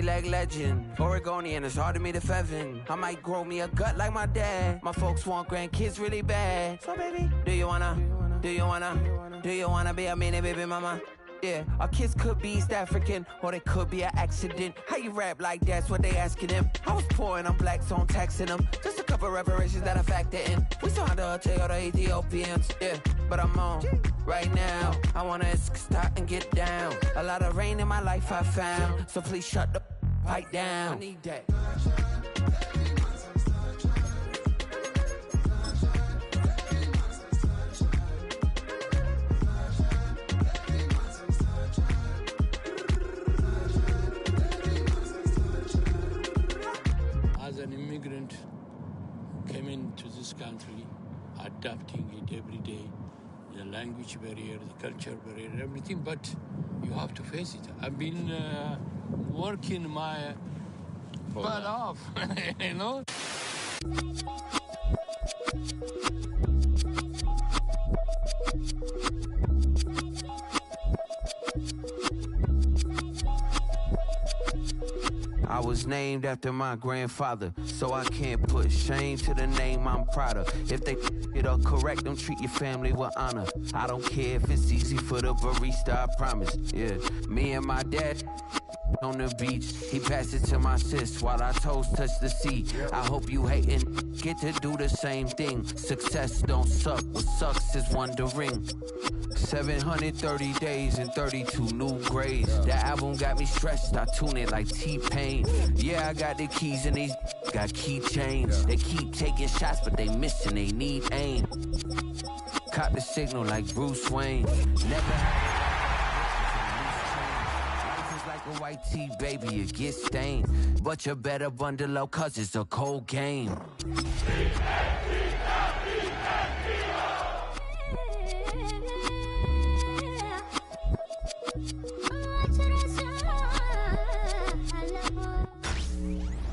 many leg legend. Oregonian, it's hard to meet a Fevin. I might grow me a gut like my dad. My folks want grandkids really bad. So baby, do you wanna be a mini baby mama? Yeah, our kids could be East African, or they could be an accident. How you rap like that's what they asking him? I was poor and I'm black, so I'm taxing them. Just a couple reparations that I factor in. We saw the Toyota Ethiopians, yeah, but I'm on right now. I wanna start and get down. A lot of rain in my life I found, so please shut the pipe down. I need that. As an immigrant, came into this country, adapting it every day, the language barrier, the culture barrier, everything, but you have to face it. I've been working my butt off, you know? I was named after my grandfather, so I can't put shame to the name I'm proud of. If they it up correct, don't treat your family with honor. I don't care if it's easy for the barista, I promise. Yeah, me and my dad on the beach, he passed it to my sis while our toes touch the sea. I hope you hatin' get to do the same thing. Success don't suck, what sucks is wondering. 730 days and 32 new grades. That album got me stressed, I tune it like T-Pain. Yeah, I got the keys and these got keychains. They keep taking shots, but they missing, they need aim. Caught the signal like Bruce Wayne. Never like a white tee, baby, it gets stained. But you better bundle up, cause it's a cold game.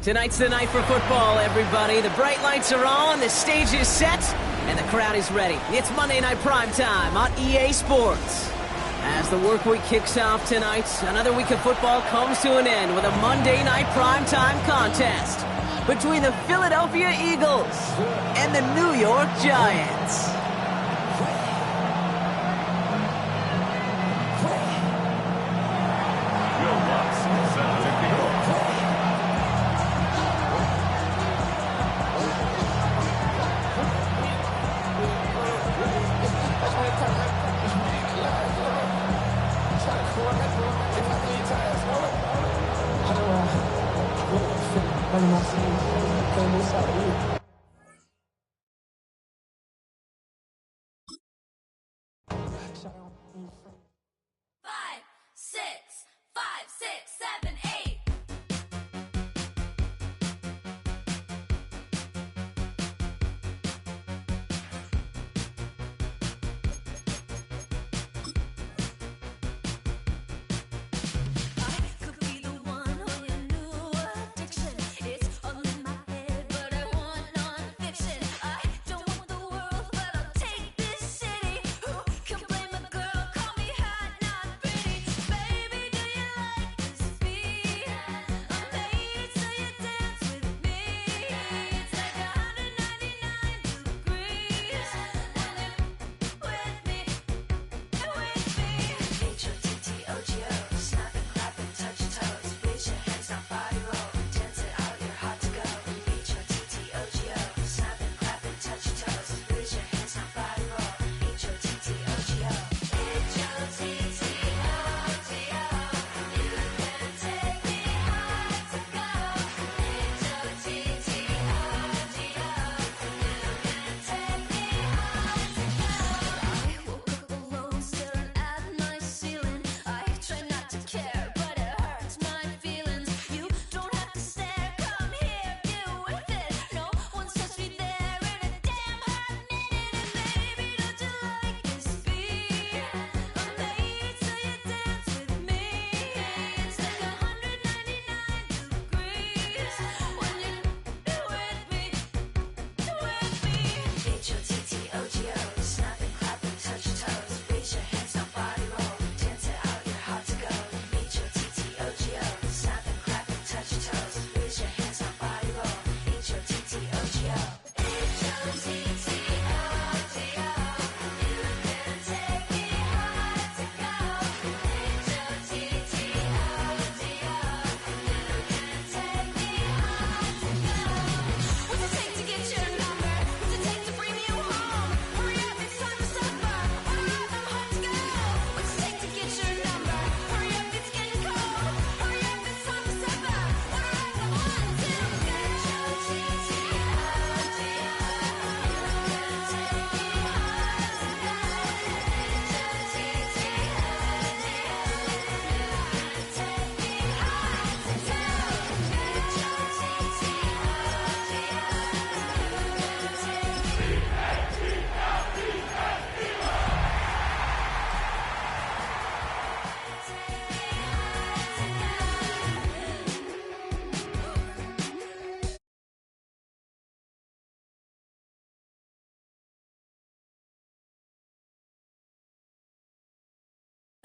Tonight's the night for football, everybody. The bright lights are on, the stage is set, and the crowd is ready. It's Monday Night Primetime on EA Sports. As the work week kicks off tonight, another week of football comes to an end with a Monday Night Primetime contest between the Philadelphia Eagles and the New York Giants.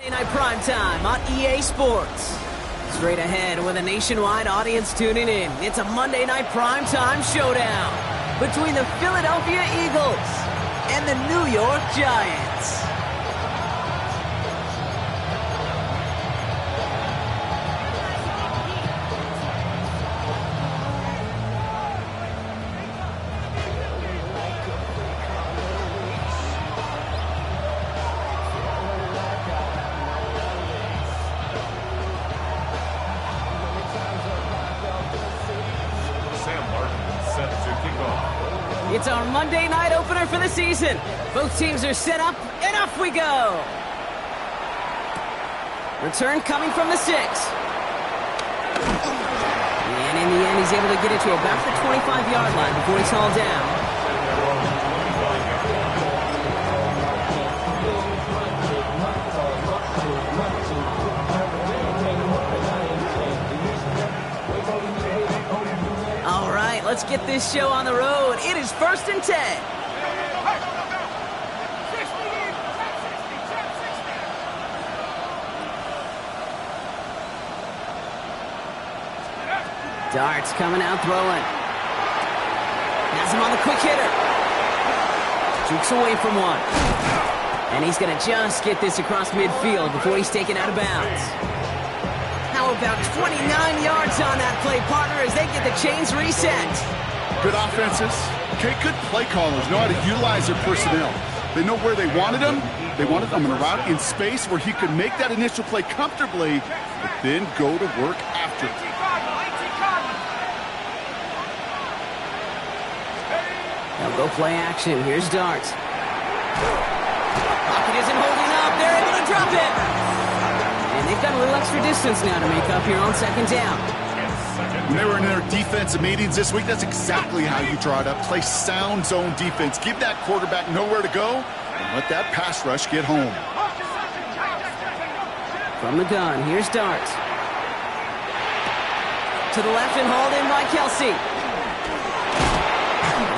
Monday Night Primetime on EA Sports. Straight ahead with a nationwide audience tuning in. It's a Monday Night Primetime showdown between the Philadelphia Eagles and the New York Giants. It's our Monday night opener for the season. Both teams are set up, and off we go. Return coming from the 6. And in the end, he's able to get it to about the 25-yard line before he's hauled down. All right, let's get this show on the road. It is 1st and 10. Darts coming out throwing. Has him on the quick hitter. Jukes away from one. And he's going to just get this across midfield before he's taken out of bounds. How about 29 yards on that play, partner, as they get the chains reset. Good offenses. Okay, good play callers know how to utilize their personnel. They know where they wanted him. They wanted him in a route in space where he could make that initial play comfortably, but then go to work after it. They'll go play action. Here's Darts. Pocket isn't holding up. They're able to drop it. And they've got a little extra distance now to make up here on 2nd down. When they were in their defensive meetings this week, that's exactly how you draw it up. Play sound zone defense. Give that quarterback nowhere to go and let that pass rush get home. From the gun, here's Darts. To the left and hauled in by Kelsey.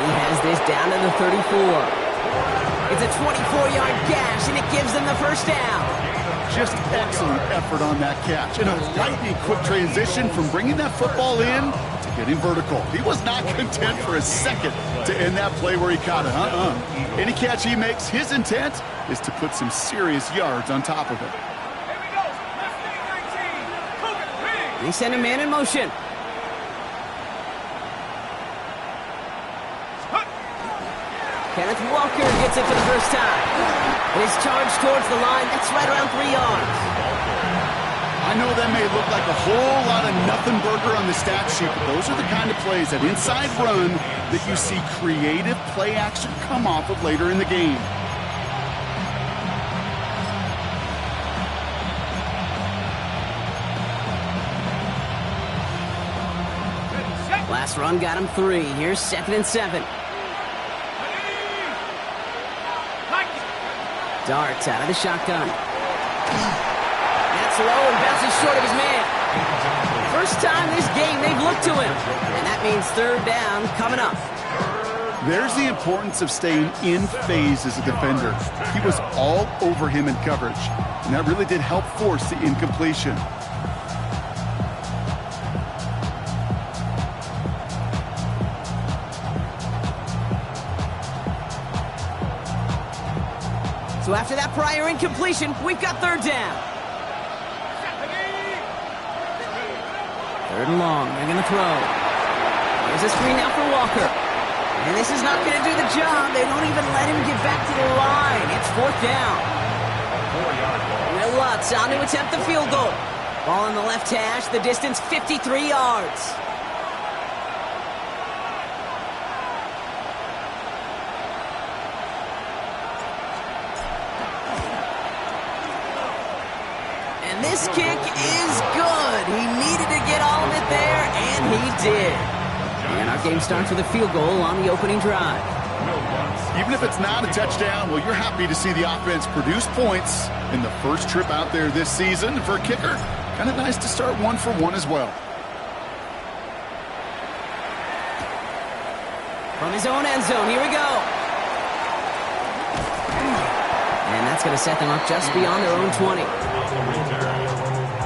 He has this down to the 34. It's a 24-yard gash, and it gives them the 1st down. Just excellent effort on that catch. And a lightning quick transition from bringing that football in to getting vertical. He was not content for a second to end that play where he caught it. Any catch he makes, his intent is to put some serious yards on top of it. They send a man in motion. Kenneth Walker gets it for the first time. His charge towards the line, that's right around 3 yards. I know that may look like a whole lot of nothing burger on the stat sheet, but those are the kind of plays, that inside run, that you see creative play action come off of later in the game. Last run got him 3. Here's 2nd and 7. Darts out of the shotgun. That's low and bounces short of his man. First time this game they've looked to him. And that means 3rd down coming up. There's the importance of staying in phase as a defender. He was all over him in coverage. And that really did help force the incompletion. So after that prior incompletion, we've got 3rd down. 3rd and long. They're going to throw. There's a screen now for Walker. And this is not going to do the job. They don't even let him get back to the line. It's 4th down. Will Lutz on to attempt the field goal. Ball on the left hash. The distance 53 yards. This kick is good. He needed to get all of it there, and he did. And our game starts with a field goal on the opening drive. Even if it's not a touchdown, well, you're happy to see the offense produce points in the first trip out there this season. For a kicker, kind of nice to start 1 for 1 as well. From his own end zone, here we go. And that's That's going to set them up just beyond their own 20.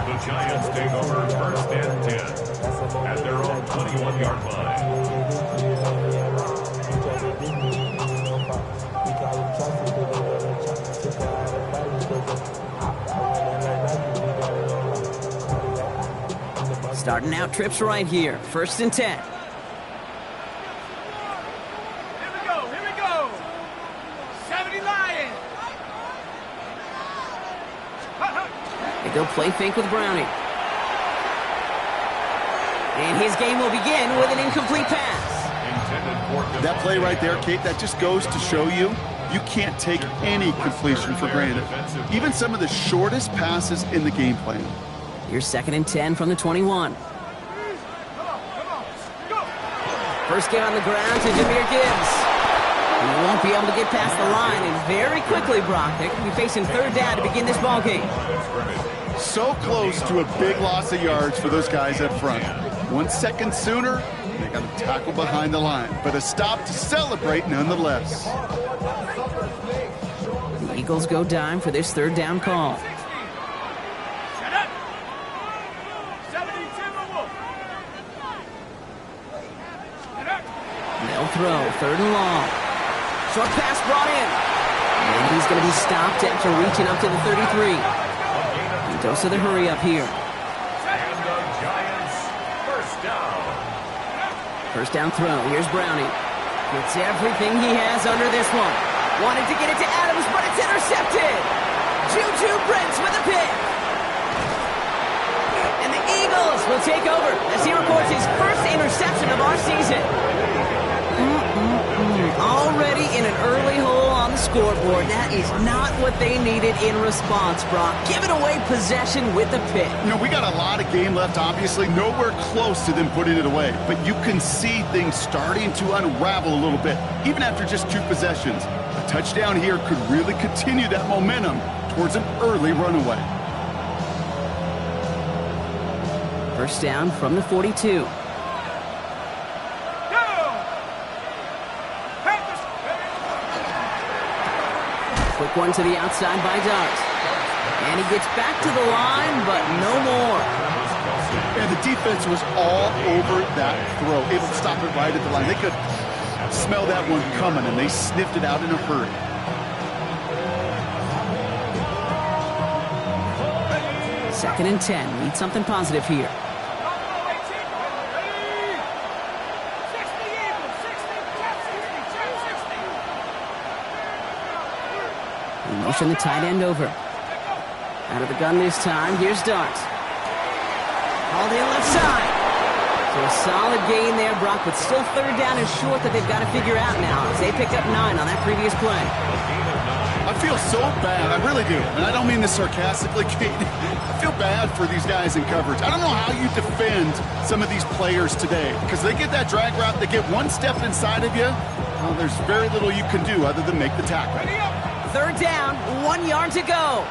The Giants take over first and 10 at their own 21-yard line. Starting out trips right here. First and 10. Here we go. 70 Lions. They go play fake with Browning. And his game will begin with an incomplete pass. That play right there, Kate, that just goes to show you can't take any completion for granted. Even some of the shortest passes in the game plan. Here's second and 10 from the 21. First get on the ground to Jahmyr Gibbs. He won't be able to get past the line, and very quickly, Brock, they could be facing third down to begin this ball game. So close to a big loss of yards for those guys up front. 1 second sooner, they got to tackle behind the line, but a stop to celebrate nonetheless. The Eagles go dime for this third down call. They'll throw, third and long. Short pass brought in. And he's going to be stopped after reaching up to the 33. He goes to the hurry up here. First down throw. Here's Browning. Gets everything he has under this one. Wanted to get it to Adams, but it's intercepted. Juju Brents with a pick. And the Eagles will take over as he records his first interception of our season. Already in an early hole on the scoreboard. That is not what they needed in response, Brock. Giving away possession with the pick. You know, we got a lot of game left, obviously. Nowhere close to them putting it away. But you can see things starting to unravel a little bit, even after just 2 possessions. A touchdown here could really continue that momentum towards an early runaway. First down from the 42. Quick one to the outside by Dart. And he gets back to the line, but no more. And the defense was all over that throw, able to stop it right at the line. They could smell that one coming, and they sniffed it out in a hurry. Second and 10. Need something positive here. Motion the tight end over. Out of the gun this time. Here's Dart. All in left side. So a solid gain there, Brock, but still third down and short that they've got to figure out now as they pick up 9 on that previous play. I feel so bad. I really do. And I don't mean this sarcastically, Kate. I feel bad for these guys in coverage. I don't know how you defend some of these players today because they get that drag route, they get one step inside of you. Well, there's very little you can do other than make the tackle. Third down, 1 yard to go.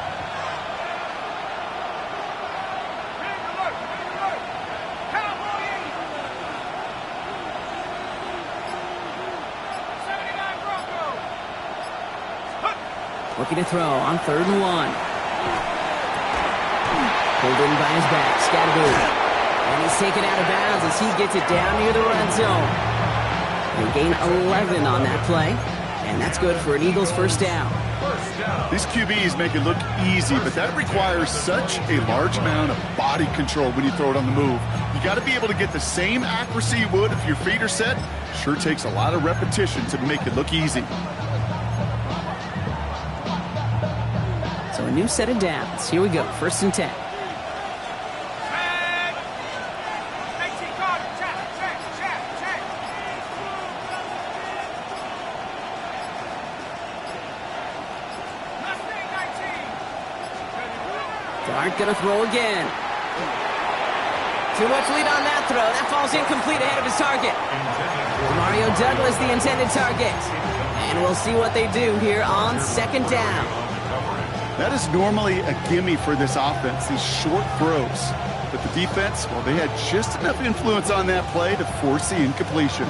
Looking to throw on third and 1. Pulled in by his back, Scatterboo. And he's taken out of bounds as he gets it down near the red zone. They gain 11 on that play, and that's good for an Eagles first down. These QBs make it look easy, but that requires such a large amount of body control when you throw it on the move. You got to be able to get the same accuracy you would if your feet are set. Sure takes a lot of repetition to make it look easy. So a new set of downs. Here we go, first and 10. Dart gonna throw again. Too much lead on that throw. That falls incomplete ahead of his target. Mario Douglas, the intended target. And we'll see what they do here on second down. That is normally a gimme for this offense, these short throws. But the defense, well, they had just enough influence on that play to force the incompletion.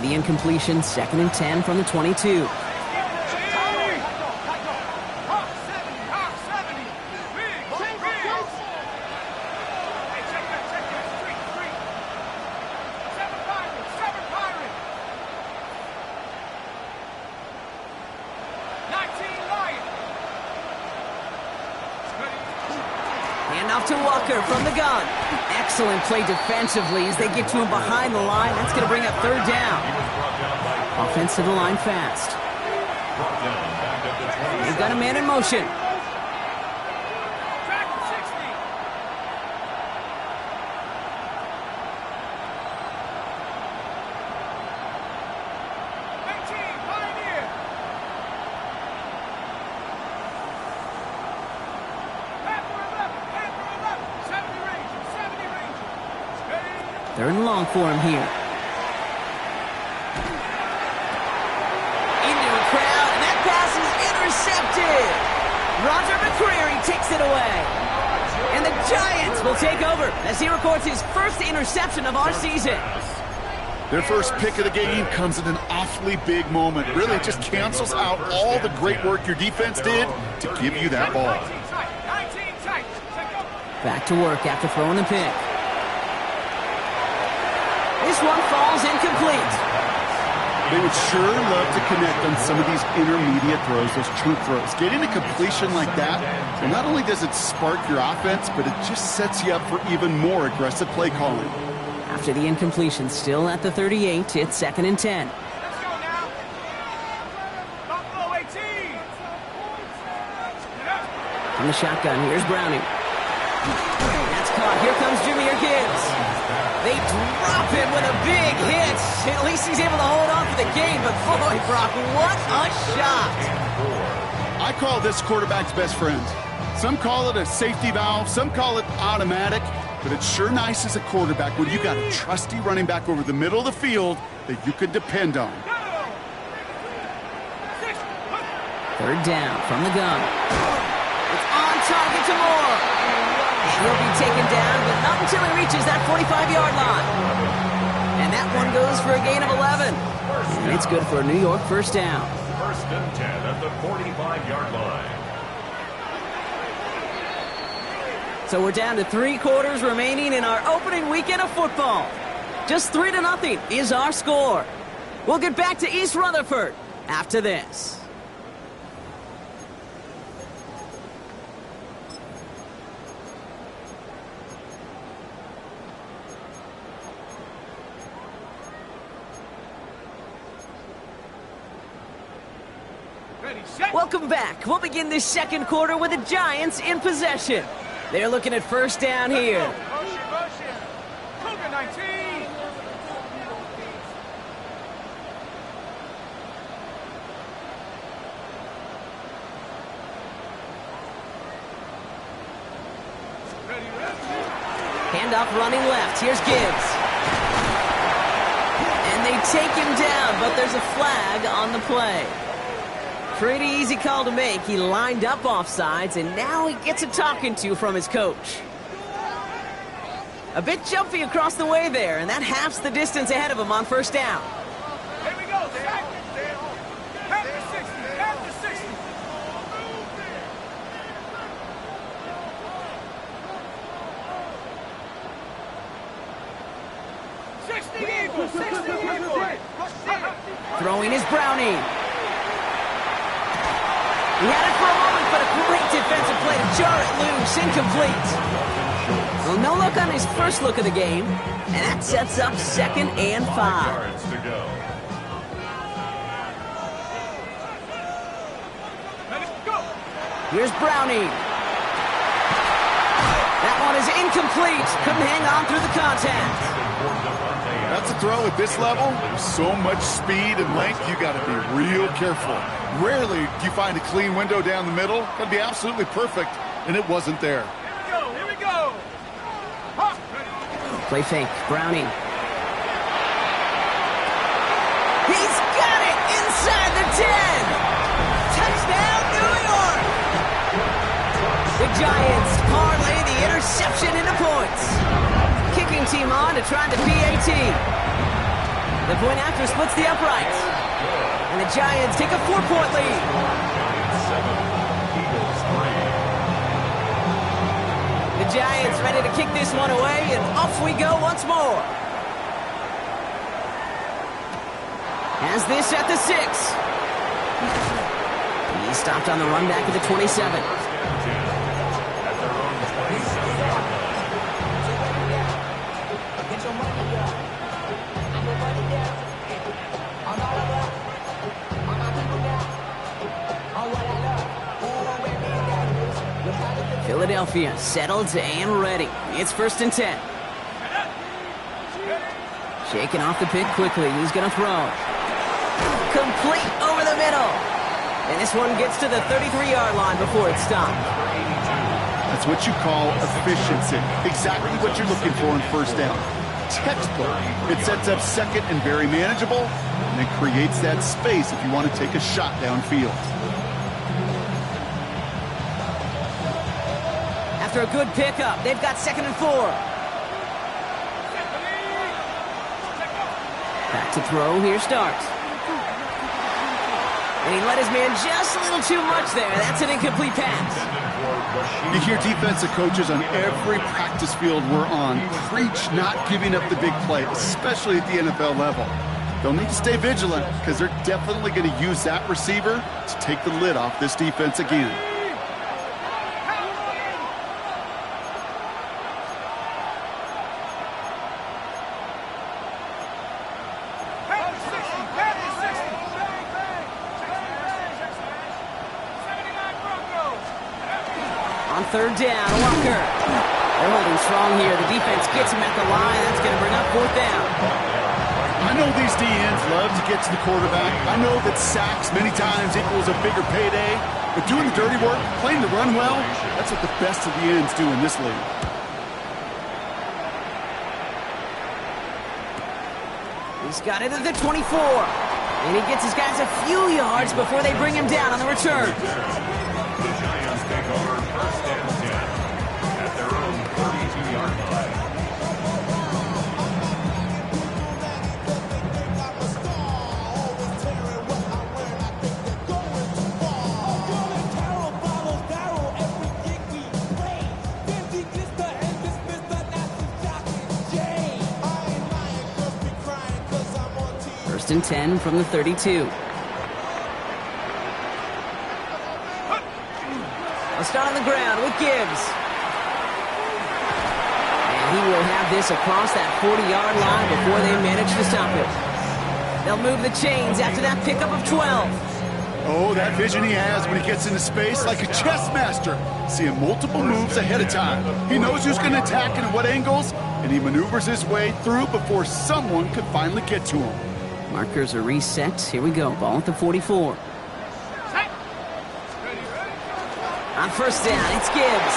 the incompletion, 2nd and 10 from the 22. Off to Walker from the gun. Excellent play defensively as they get to him behind the line. That's going to bring up 3rd down. Offense to the line fast. They've got a man in motion. Third and long for him here. Into a crowd, and that pass is intercepted. Roger McCreary takes it away. And the Giants will take over as he records his first interception of our season. Their first pick of the game comes at an awfully big moment. Really just cancels out all the great work your defense did to give you that ball. Back to work after throwing the pick. This one falls incomplete. They would sure love to connect on some of these intermediate throws, those chunk throws. Getting a completion like that, well, not only does it spark your offense, but it just sets you up for even more aggressive play calling. After the incompletion, still at the 38, it's 2nd and 10. Let's go now. Buffalo 18. From the shotgun, here's Browning. That's caught. Here comes Jahmyr Gibbs. They drop him with a big hit. At least he's able to hold on for the game, but boy, Brock, what a shot. I call this quarterback's best friend. Some call it a safety valve, some call it automatic, but it's sure nice as a quarterback when you got a trusty running back over the middle of the field that you can depend on. 3rd down from the gun. It's on target to Moore. He'll be taken down, but not until he reaches that 45-yard line. And that one goes for a gain of 11. And it's good for a New York first down. 1st and 10 at the 45-yard line. So we're down to 3 quarters remaining in our opening weekend of football. Just 3-0 is our score. We'll get back to East Rutherford after this. Welcome back. We'll begin this 2nd quarter with the Giants in possession. They're looking at 1st down here. Motion. Cougar 19. Handoff running left. Here's Gibbs. And they take him down, but there's a flag on the play. Pretty easy call to make. He lined up offsides, and now he gets a talking to from his coach. A bit jumpy across the way there, and that halves the distance ahead of him on 1st down. Here we go, Dad. Half the 60. Half the 60. 60 Eagles. 60 Eagles. Throwing is Browning. He had it for a moment, but a great defensive play to jar it loose. Incomplete. Well, no look on his first look of the game, and that sets up 2nd and 5. 5 yards to go. Here's Browning. That one is incomplete. Couldn't hang on through the contact. That's a throw at this level. There's so much speed and length, you got to be real careful. Rarely do you find a clean window down the middle. Got to be absolutely perfect, and it wasn't there. Here we go. Huh. Play fake. Browning. He's got it inside the 10. Touchdown, New York. The Giants parlay the interception into points. Kicking team on to try the PAT. The point after splits the uprights. And the Giants take a 4-point lead. The Giants ready to kick this one away, and off we go once more. Has this at the 6. He stopped on the run back at the 27. Philadelphia settled and ready. It's 1st and 10. Shaking off the pick quickly. He's going to throw. Complete over the middle. And this one gets to the 33-yard line before it's stopped. That's what you call efficiency. Exactly what you're looking for in 1st down. Textbook. It sets up 2nd and very manageable, and it creates that space if you want to take a shot downfield. After a good pickup, they've got 2nd and 4. Back to throw. Here starts. And he let his man just a little too much there. That's an incomplete pass. You hear defensive coaches on every practice field we're on preach not giving up the big play, especially at the NFL level. They'll need to stay vigilant because they're definitely going to use that receiver to take the lid off this defense again. On 3rd down, Walker. They're holding strong here. The defense gets him at the line. That's going to bring up 4th down. I know these DNs love to get to the quarterback. I know that sacks many times equals a bigger payday. But doing the dirty work, playing the run well, that's what the best of the ends do in this league. He's got it at the 24. And he gets his guys a few yards before they bring him down on the return. The Giants take over 1st and 10 at their own 32-yard line. First and 10 from the 32. A start on the ground with Gibbs. And he will have this across that 40-yard line before they manage to stop it. They'll move the chains after that pickup of 12. Oh, that vision he has when he gets into space like a chess master, seeing multiple moves ahead of time. He knows who's going to attack and at what angles, and he maneuvers his way through before someone could finally get to him. Markers are reset. Here we go. Ball at the 44. On 1st down, it's Gibbs.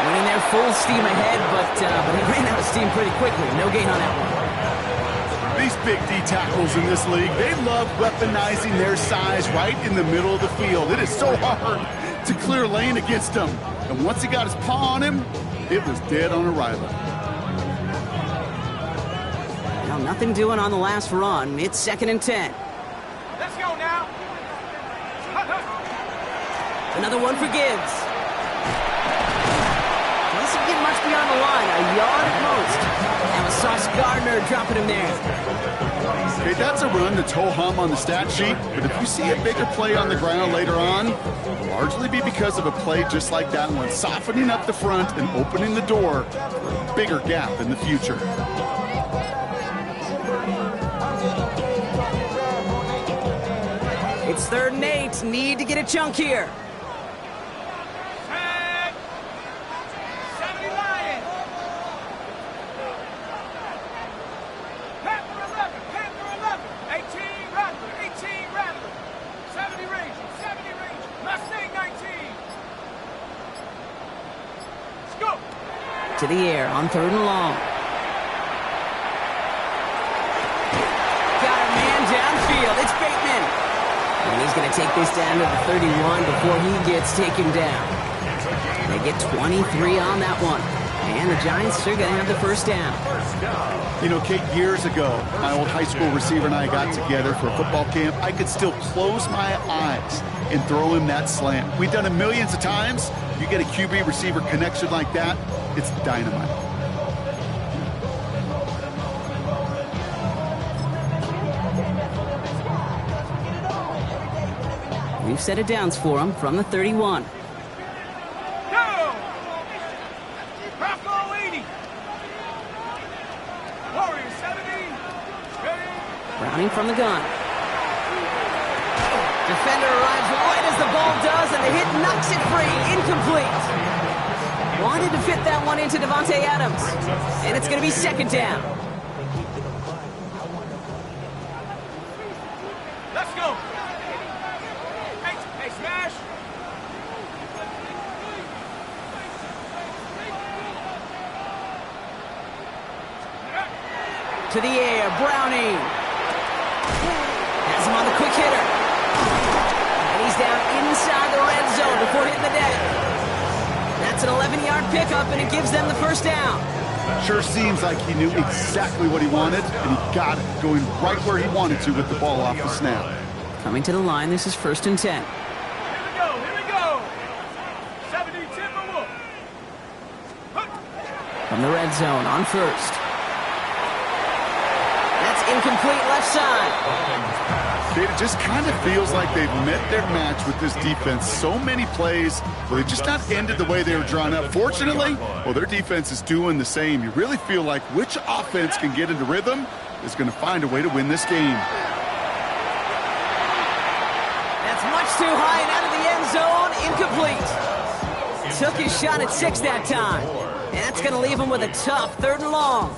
Running there full steam ahead, but he ran out of steam pretty quickly. No gain on that one. These big D tackles in this league, they love weaponizing their size right in the middle of the field. It is so hard to clear lane against them. And once he got his paw on him, it was dead on arrival. Well, nothing doing on the last run. It's 2nd and 10. Let's go now. Another one for Gibbs. Doesn't get much beyond the line, a yard at most. And with Sauce Gardner dropping him there. Okay, that's a run that's ho-hum on the stat sheet, but if you see a bigger play on the ground later on, it'll largely be because of a play just like that one, softening up the front and opening the door for a bigger gap in the future. It's 3rd and 8. Need to get a chunk here. To the air on 3rd and long. Got a man downfield. It's Bateman. And he's going to take this down to the 31 before he gets taken down. They get 23 on that one. And the Giants are going to have the first down. You know, Kate, years ago, my old high school receiver and I got together for a football camp. I could still close my eyes and throw him that slant. We've done it millions of times. You get a QB receiver connection like that, it's dynamite. We've set it downs for him from the 31. Browning from the gun. Defender arrives right as the ball does, and the hit knocks it free. Incomplete. Wanted to fit that one into Devontae Adams. And it's going to be second down. Let's go. Hey, smash. To the air, Browning. Has him on the quick hitter. And he's down inside the red zone before hitting the deck. That's an 11-yard pickup, and it gives them the first down. Sure seems like he knew exactly what he wanted, and he got it, going right where he wanted to with the ball off the snap. Coming to the line, this is 1st and 10. Here we go. 70 Timberwolf. From the red zone on first. That's incomplete left side. It just kind of feels like they've met their match with this defense. So many plays where they've just not ended the way they were drawn up. Fortunately, well, their defense is doing the same. You really feel like which offense can get into rhythm is going to find a way to win this game. That's much too high and out of the end zone. Incomplete. Took his shot at 6 that time. And that's going to leave him with a tough 3rd and long.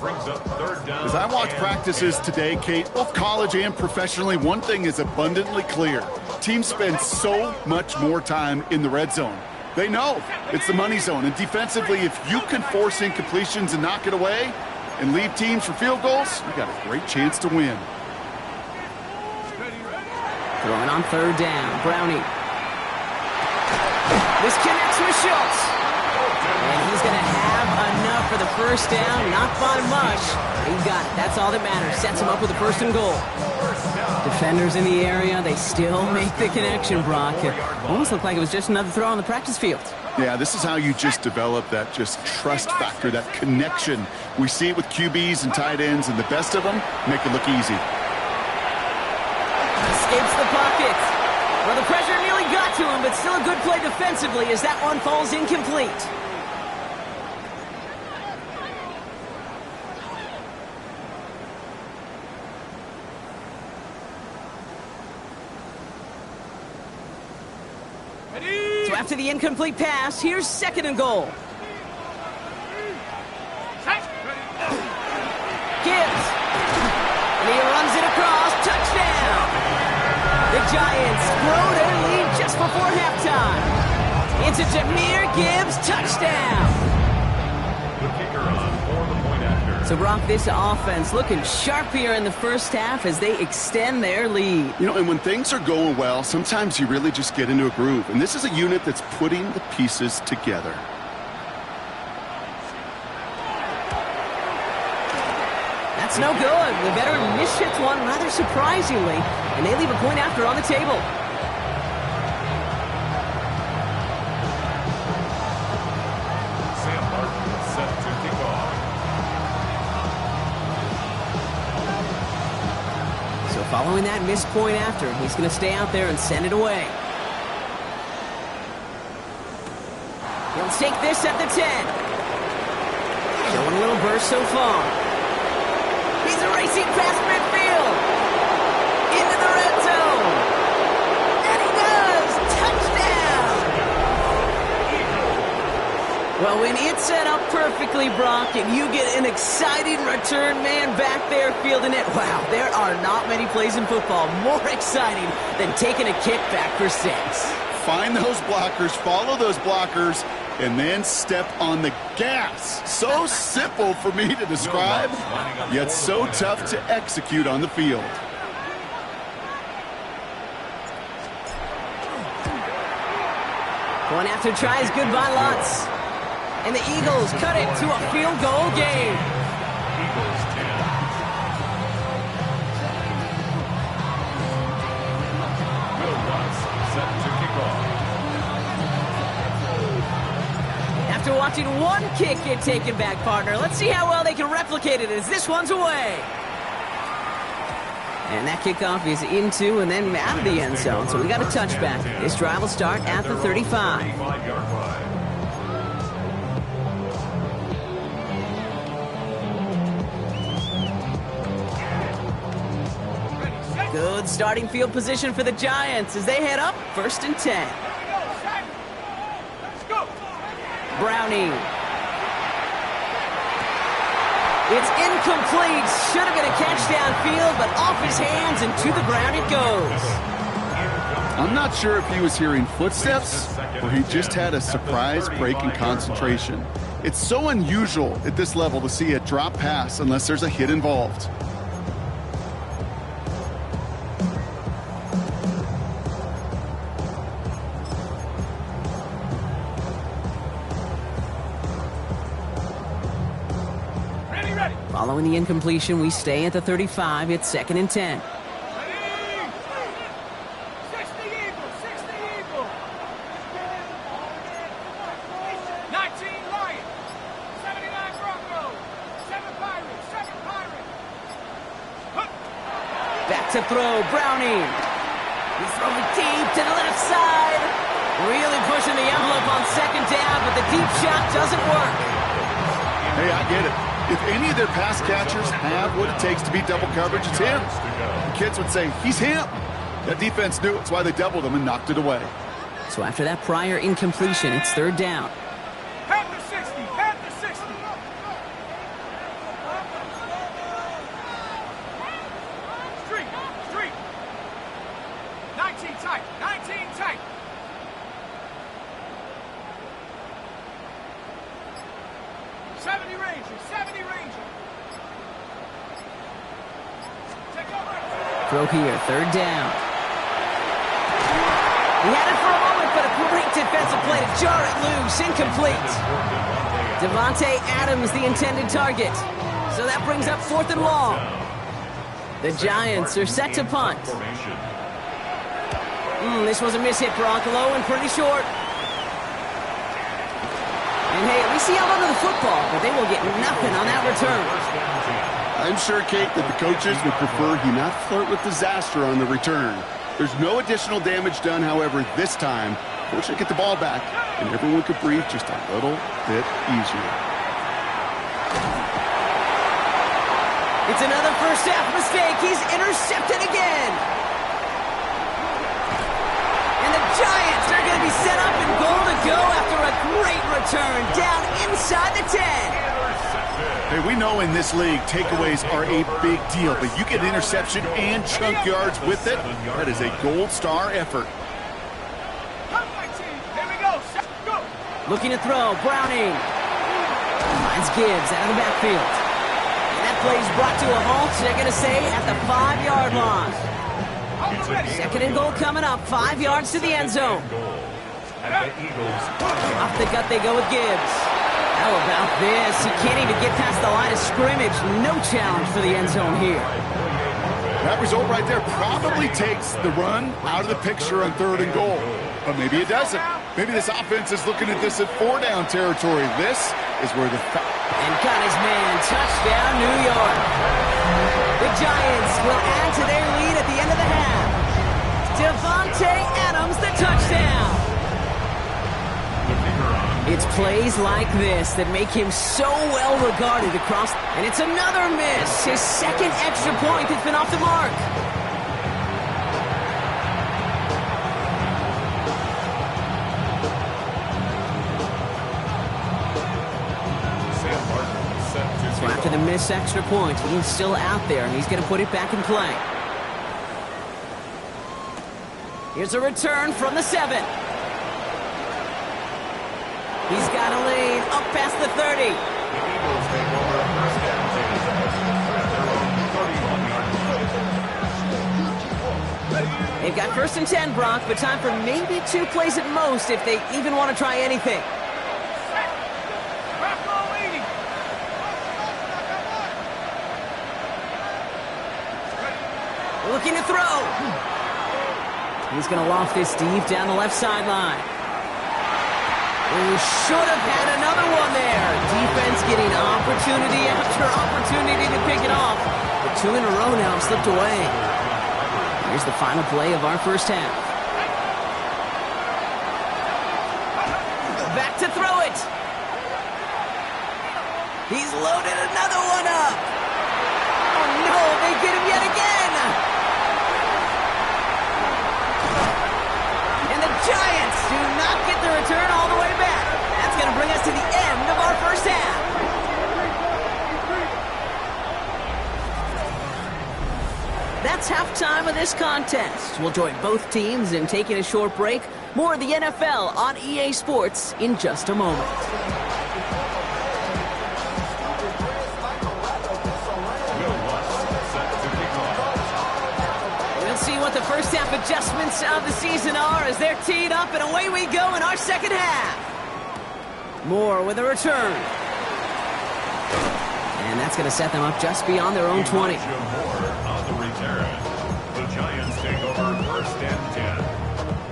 As I watch practices today, Kate, both college and professionally, one thing is abundantly clear. Teams spend so much more time in the red zone. They know it's the money zone. And defensively, if you can force incompletions and knock it away and leave teams for field goals, you got a great chance to win. Throwing on 3rd down, Browning. This connects with Schultz. And he's going to have enough for the first down, not by much. He got it. That's all that matters. Sets him up with a 1st and goal. Defenders in the area, they still make the connection, Brock. It almost looked like it was just another throw on the practice field. Yeah, this is how you just develop that just trust factor, that connection. We see it with QBs and tight ends, and the best of them make it look easy. Escapes the pocket. Well, the pressure nearly got to him, but still a good play defensively as that one falls incomplete. So after the incomplete pass, here's 2nd and goal. Gibbs. And he runs it across. Touchdown. The Giants grow their lead just before halftime. It's a Jahmyr Gibbs touchdown. The kicker on for the point after. So, Brock, this offense looking sharp here in the first half as they extend their lead. You know, and when things are going well, sometimes you really just get into a groove. And this is a unit that's putting the pieces together. That's no good. The veteran mishits one rather surprisingly, and they leave a point after on the table. Sam Martin set to kick off. So following that missed point after, he's going to stay out there and send it away. He'll take this at the 10. Showing a little burst so far. He's racing past midfield. Into the red zone. And he does. Touchdown. Well, when it's set up perfectly, Brock, and you get an exciting return man back there fielding it, wow, there are not many plays in football more exciting than taking a kickback for 6. Find those blockers, follow those blockers, and then step on the gas. So simple for me to describe, yet so tough to execute on the field. Going after tries, good by Lutz. And the Eagles cut it to a field goal game. Eagles 10. Will Lutz set to kick off. After watching one kick get taken back, partner, let's see how well they can replicate it as this one's away. And that kickoff is into and then out of the end zone, so we got a touchback. This drive will start at the 35. 35-yard line. Good starting field position for the Giants as they head up 1st and 10. Let's go. Browning. It's incomplete. Should have been a catch downfield, but off his hands and to the ground it goes. I'm not sure if he was hearing footsteps or he just had a surprise break in concentration. It's so unusual at this level to see a drop pass unless there's a hit involved. Following the incompletion, we stay at the 35. It's 2nd and 10. 60 Eagles, 60 Eagles. 19 Lions, 79 Broncos, 7 Pirates, 7 Pirates. Back to throw, Browning. He's throwing deep to the left side. Really pushing the envelope on 2nd down, but the deep shot doesn't work. Hey, I get it. If any of their pass catchers have what it takes to beat double coverage, it's him. The kids would say, he's him. That defense knew it. That's why they doubled him and knocked it away. So after that prior incompletion, it's 3rd down. Panther 60, Panther 60. Street, street. 19 tight, 19 tight. Throw here, 3rd down. He had it for a moment, but a great defensive play to jar it loose. Incomplete. Devontae Adams, the intended target. So that brings up 4th and long. The Giants are set to punt. This was a mishit, Brock. Low and pretty short. And hey, at least he held onto the football, but they will get nothing on that return. I'm sure, Kate, that the coaches would prefer he not flirt with disaster on the return. There's no additional damage done, however, this time. Fortunately, get the ball back, and everyone could breathe just a little bit easier. It's another first half mistake. He's intercepted again. And the Giants are going to be set up in goal to go after a great return down inside the 10. Hey, we know in this league, takeaways are a big deal, but you get interception and chunk yards with it. That is a gold star effort. Here we go. Go. Looking to throw, Browning. Finds Gibbs out of the backfield. And that play is brought to a halt, they're going to say, at the 5-yard line. 2nd and goal coming up, 5 yards to the end zone. Off the gut they go with Gibbs. How about this? He can't even get past the line of scrimmage. No challenge for the end zone here. That result right there probably takes the run out of the picture on 3rd and goal. But maybe it doesn't. Maybe this offense is looking at this at 4-down territory. This is where the... And got his man. Touchdown, New York. The Giants will add to their lead at the end of the half. Devontae Adams, the touchdown. It's plays like this that make him so well regarded across. And it's another miss. His 2nd extra point has been off the mark. So after the missed extra point, he's still out there, and he's going to put it back in play. Here's a return from the 7. He's got a lead up past the 30. They've got 1st and 10, Brock, but time for maybe 2 plays at most if they even want to try anything. Looking to throw. He's going to loft this deep down the left sideline. Should have had another one there. Defense getting opportunity after opportunity to pick it off. But 2 in a row now have slipped away. Here's the final play of our first half. Back to throw it. He's loaded another one up. Oh no, they get him yet again. And the Giants do not get the return all the way back. That's going to bring us to the end of our first half. That's halftime of this contest. We'll join both teams in taking a short break. More of the NFL on EA Sports in just a moment. We'll see what the first half adjustments of the season are as they're teed up, and away we go in our second half. Moore with a return. And that's going to set them up just beyond their own 20. The Giants take over first and 10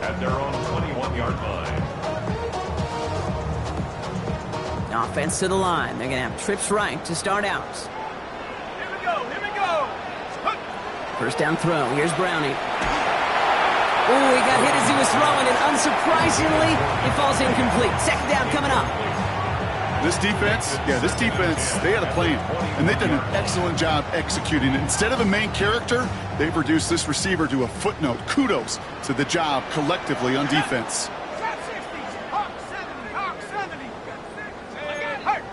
at their own 21-yard line. Offense to the line. They're going to have trips right to start out. Here we go, here we go. First down throw. Here's Browning. Oh, he got hit as he was throwing, and unsurprisingly, it falls incomplete. Second down coming up. This defense, they had a plan, and they did an excellent job executing it. Instead of a main character, they've reduced this receiver to a footnote. Kudos to the job collectively on defense. Top 60s, Hawk 70, Hawk 70. And hurt.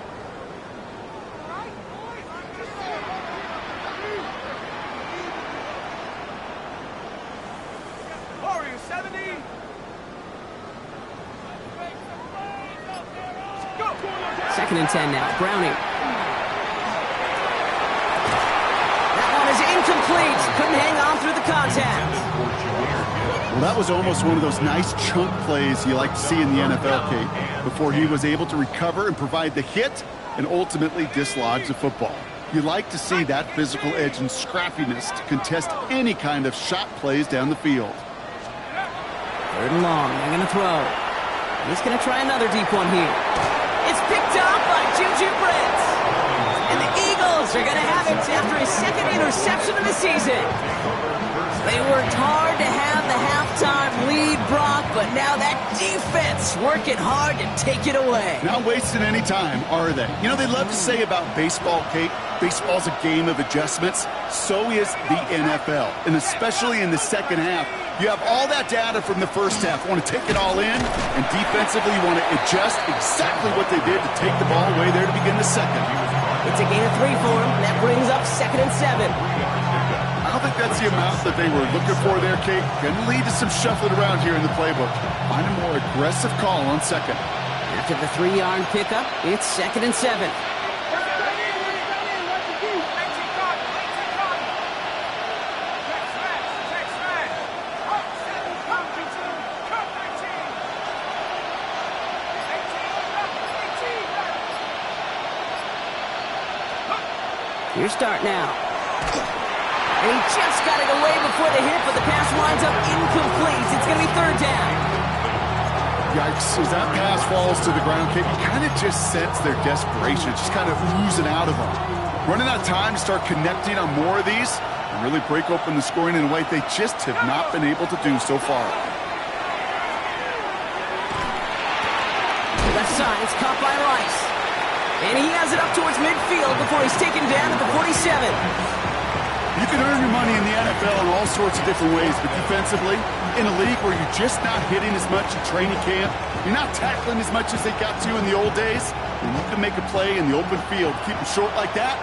Warrior 70. Go. Second and 10 now. Browning. That one is incomplete. Couldn't hang on through the contact. Well, that was almost one of those nice chunk plays you like to see in the NFL, Kate, before he was able to recover and provide the hit and ultimately dislodge the football. You like to see that physical edge and scrappiness to contest any kind of shot plays down the field. Third and long. They're going to throw. He's going to try another deep one here. It's picked up by Juju Brents. And the Eagles are going to have it after his second interception of the season. They worked hard to have the halftime lead, Brock, but now that defense working hard to take it away. Not wasting any time, are they? You know, they love to say about baseball, Kate, baseball's a game of adjustments. So is the NFL, and especially in the second half. You have all that data from the first half. You want to take it all in, and defensively you want to adjust exactly what they did to take the ball away there to begin the second. It's a gain of 3 for him. That brings up second and 7. I don't think that's the amount that they were looking for there, Kate. Going to lead to some shuffling around here in the playbook. Find a more aggressive call on second. After the 3-yard pickup, it's second and 7. Here's start now. And he just got it away before the hit, but the pass winds up incomplete. It's going to be third down. Yikes, as that pass falls to the ground, Kate, you kind of just sense their desperation. It's just kind of oozing out of them. Running out of time to start connecting on more of these and really break open the scoring in a way they just have not been able to do so far. Left side, it's caught by Rice. And he has it up towards midfield before he's taken down at the 47. You can earn your money in the NFL in all sorts of different ways, but defensively, in a league where you're just not hitting as much in training camp, you're not tackling as much as they got to in the old days, and you can make a play in the open field, keep them short like that,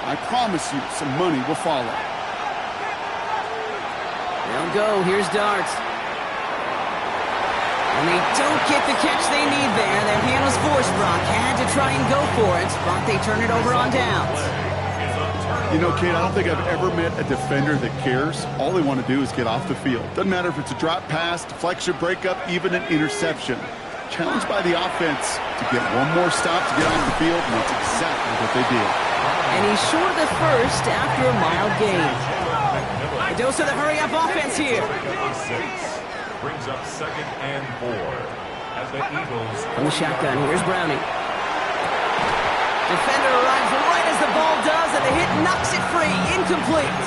I promise you some money will follow. They'll go. Here's Darts. And they don't get the catch they need there. Their hand was forced, Brock. Had to try and go for it, but they turn it over on downs. You know, Kate, I don't think I've ever met a defender that cares. All they want to do is get off the field. Doesn't matter if it's a drop pass, deflection, breakup, even an interception. Challenged by the offense to get one more stop to get off the field, and that's exactly what they did. And he's short of the first after a mild gain. dose of the hurry-up offense here. Brings up 2nd and 4 as the Eagles. From the shotgun, here's Browning. Defender arrives right as the ball does, and the hit knocks it free. Incomplete.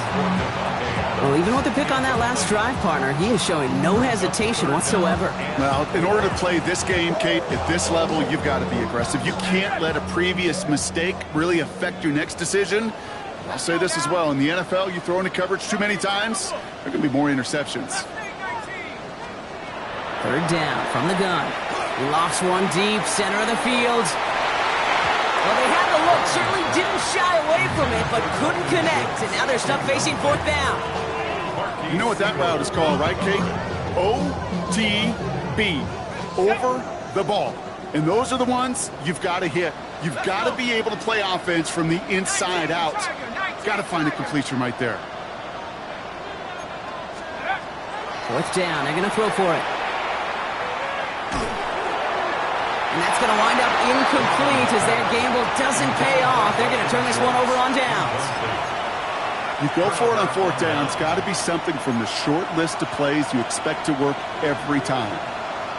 Well, even with the pick on that last drive, partner, he is showing no hesitation whatsoever. Well, in order to play this game, Kate, at this level, you've got to be aggressive. You can't let a previous mistake really affect your next decision. I'll say this as well. In the NFL, you throw into coverage too many times, there are going to be more interceptions. 3rd down from the gun. He lofts one deep, center of the field. Well, they had the look, certainly didn't shy away from it, but couldn't connect, and now they're stuck facing 4th down. You know what that route is called, right, Kate? OTB, over the ball. And those are the ones you've got to hit. You've got to be able to play offense from the inside out. Got to find a completion right there. 4th down, they're going to throw for it. And that's going to wind up incomplete as their gamble doesn't pay off. They're going to turn this one over on downs. You go for it on 4th down. It's got to be something from the short list of plays you expect to work every time.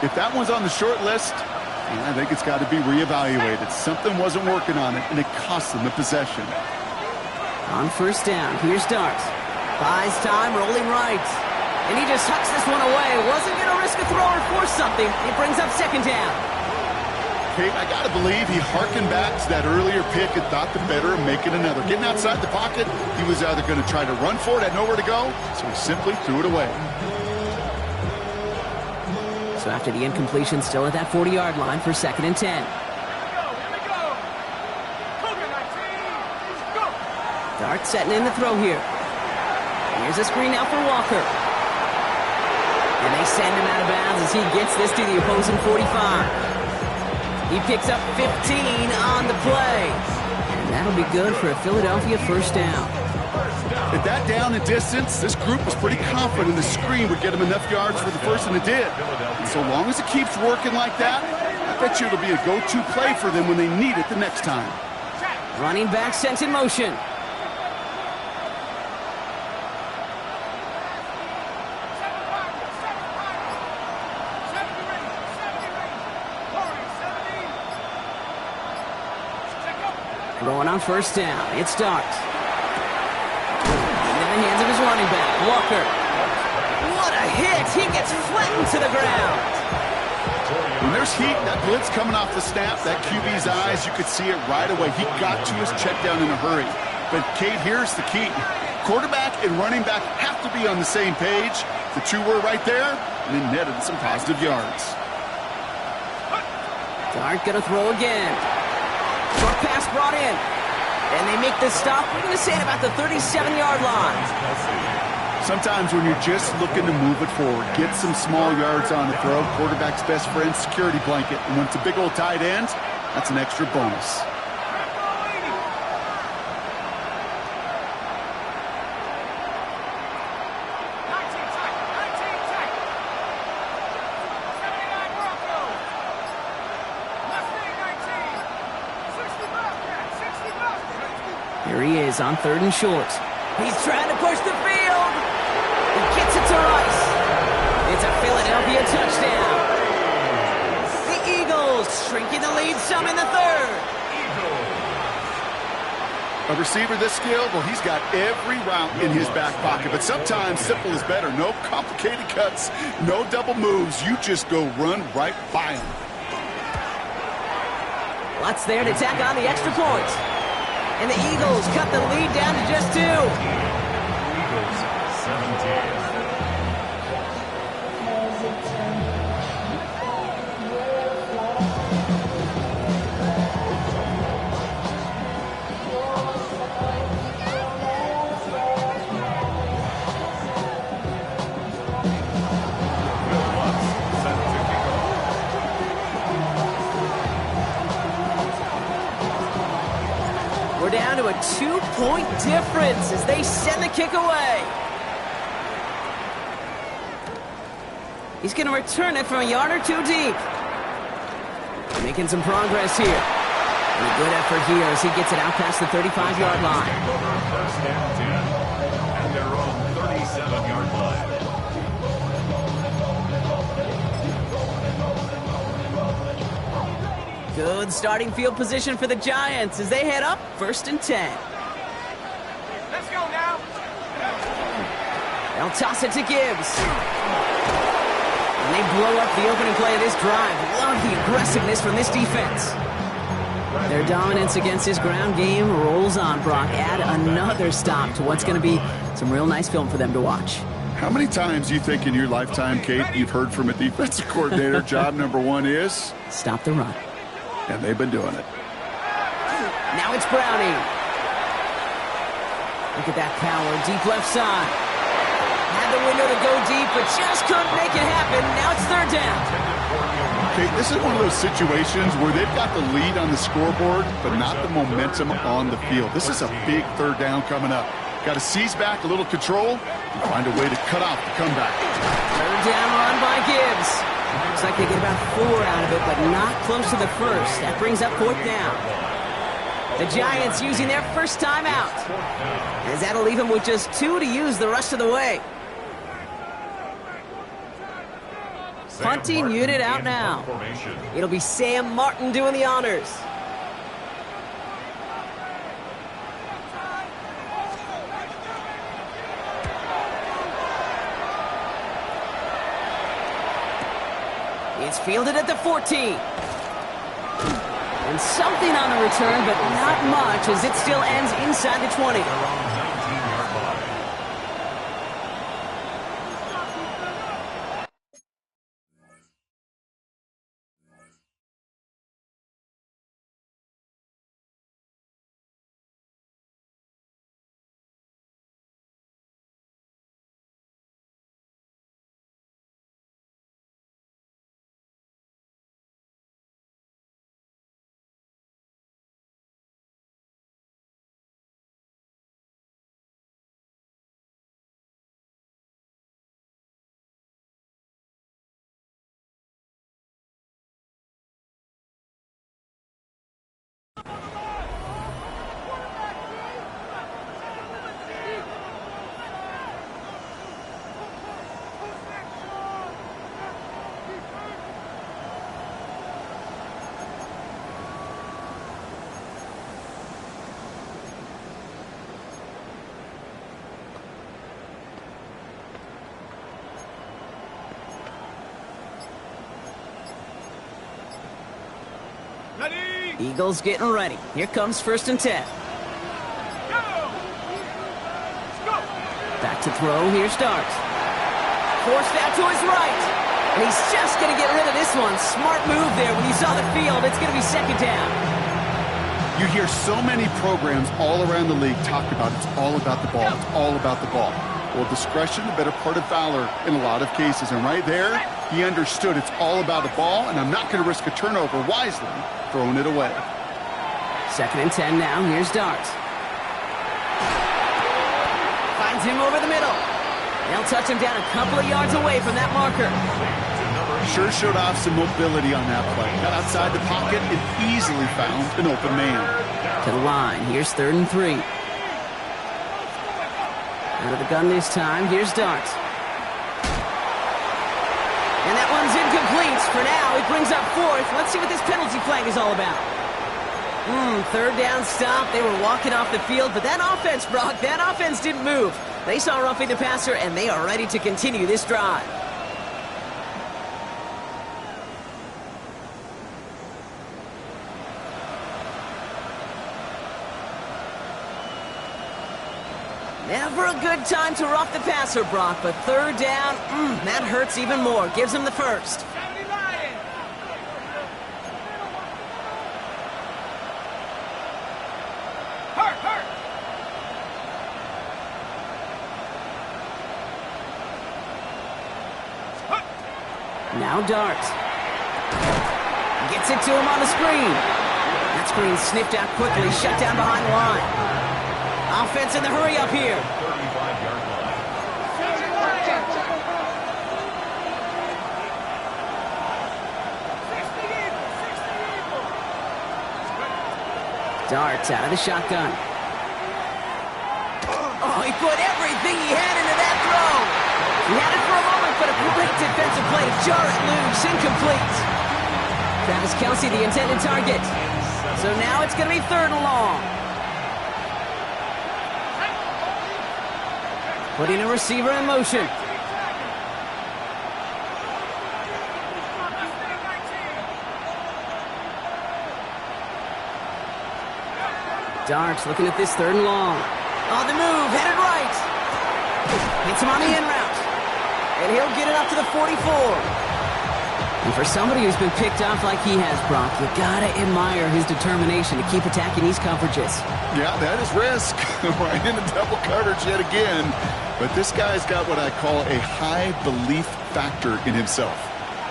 If that one's on the short list, I think it's got to be reevaluated. Something wasn't working on it, and it cost them the possession. On 1st down, here's Dart. Buys time, rolling right. And he just tucks this one away. Wasn't going to risk a throw or force something. It brings up 2nd down. Kate, I got to believe he harkened back to that earlier pick and thought the better of making another. Getting outside the pocket, he was either going to try to run for it, had nowhere to go, so he simply threw it away. So after the incompletion, still at that 40-yard line for 2nd and 10. Dart setting in the throw here. Here's a screen now for Walker. And they send him out of bounds as he gets this to the opposing 45. He picks up 15 on the play. And that'll be good for a Philadelphia 1st down. At that down and distance, this group was pretty confident the screen would get him enough yards for the first, and it did. And so long as it keeps working like that, I bet you it'll be a go-to play for them when they need it the next time. Running back sent in motion. Throwing on 1st down. It starts. In the hands of his running back, Walker. What a hit! He gets flattened to the ground. When there's heat, that blitz coming off the snap, that QB's eyes, you could see it right away. He got to his check down in a hurry. But, Kate, here's the key. Quarterback and running back have to be on the same page. The two were right there, and it netted some positive yards. Dart gonna throw again. Short pass brought in. And they make the stop. We're going to say at about the 37-yard line. Sometimes when you're just looking to move it forward, get some small yards on the throw, quarterback's best friend, security blanket. And when it's a big old tight end, that's an extra bonus. Here he is on 3rd and short. He's trying to push the field. He gets it to Rice. It's a Philadelphia touchdown. The Eagles shrinking the lead some in the 3rd. A receiver this skilled, well, he's got every route in his back pocket. But sometimes simple is better. No complicated cuts, no double moves. You just go run right by him. Lutz there to tack on the extra point. And the Eagles cut the lead down to just 2. Eagles 17. We're down to a 2-point difference as they send the kick away. He's going to return it from a yard or 2 deep. Making some progress here. And a good effort here as he gets it out past the 35-yard line. First and 10 at their own 36. 37-yard line. Good starting field position for the Giants as they head up 1st and 10. Let's go now. They'll toss it to Gibbs. And they blow up the opening play of this drive. Love the aggressiveness from this defense. Their dominance against this ground game rolls on, Brock. Add another stop to what's going to be some real nice film for them to watch. How many times do you think in your lifetime, Kate, you've heard from a defensive coordinator, job number one is? Stop the run. And they've been doing it. Now it's Browning. Look at that power, deep left side. Had the window to go deep, but just couldn't make it happen. Now it's 3rd down. Okay, this is one of those situations where they've got the lead on the scoreboard, but not the momentum on the field. This is a big 3rd down coming up. Got to seize back a little control and find a way to cut off the comeback. 3rd down run by Gibbs. Looks like they get about 4 out of it, but not close to the first. That brings up 4th down. The Giants using their first timeout, as that'll leave them with just 2 to use the rest of the way. Punting unit out now. It'll be Sam Martin doing the honors. It's fielded at the 14. And something on the return, but not much, as it still ends inside the 20. Eagles getting ready. Here comes 1st and 10. Back to throw. Here starts. Forced out to his right. And he's just going to get rid of this one. Smart move there. When you saw the field, it's going to be 2nd down. You hear so many programs all around the league talk about it's all about the ball. It's all about the ball. Well, discretion, the better part of valor in a lot of cases. And right there, he understood it's all about the ball, and I'm not going to risk a turnover wisely, throwing it away. 2nd and 10 now. Here's Darts. Finds him over the middle. They'll touch him down a couple of yards away from that marker. Sure showed off some mobility on that play. Got outside the pocket and easily found an open man. To the line. Here's 3rd and 3. Out of the gun this time. Here's Darts. And that one's incomplete. For now, it brings up 4th. Let's see what this penalty flag is all about. 3rd down stop. They were walking off the field, but that offense, Brock, that offense didn't move. They saw roughing the passer, and they are ready to continue this drive. Never a good time to rough the passer, Brock, but 3rd down, that hurts even more. Gives him the first. Now Darts. Gets it to him on the screen. That screen sniffed out quickly, shut down behind the line. Offense in the hurry up here. 35-yard line. Darts out of the shotgun. Oh, he put everything he had into that throw. He had it for a moment, but a great defensive play to jar it loose. Incomplete. Travis Kelce, the intended target. So now it's going to be 3rd and long. Putting a receiver in motion. Darks looking at this 3rd and long. On the move, headed right. Hits him on the in route. And he'll get it up to the 44. And for somebody who's been picked off like he has, Brock, you gotta admire his determination to keep attacking these coverages. Yeah, that is risk. Right into double coverage yet again. But this guy's got what I call a high belief factor in himself.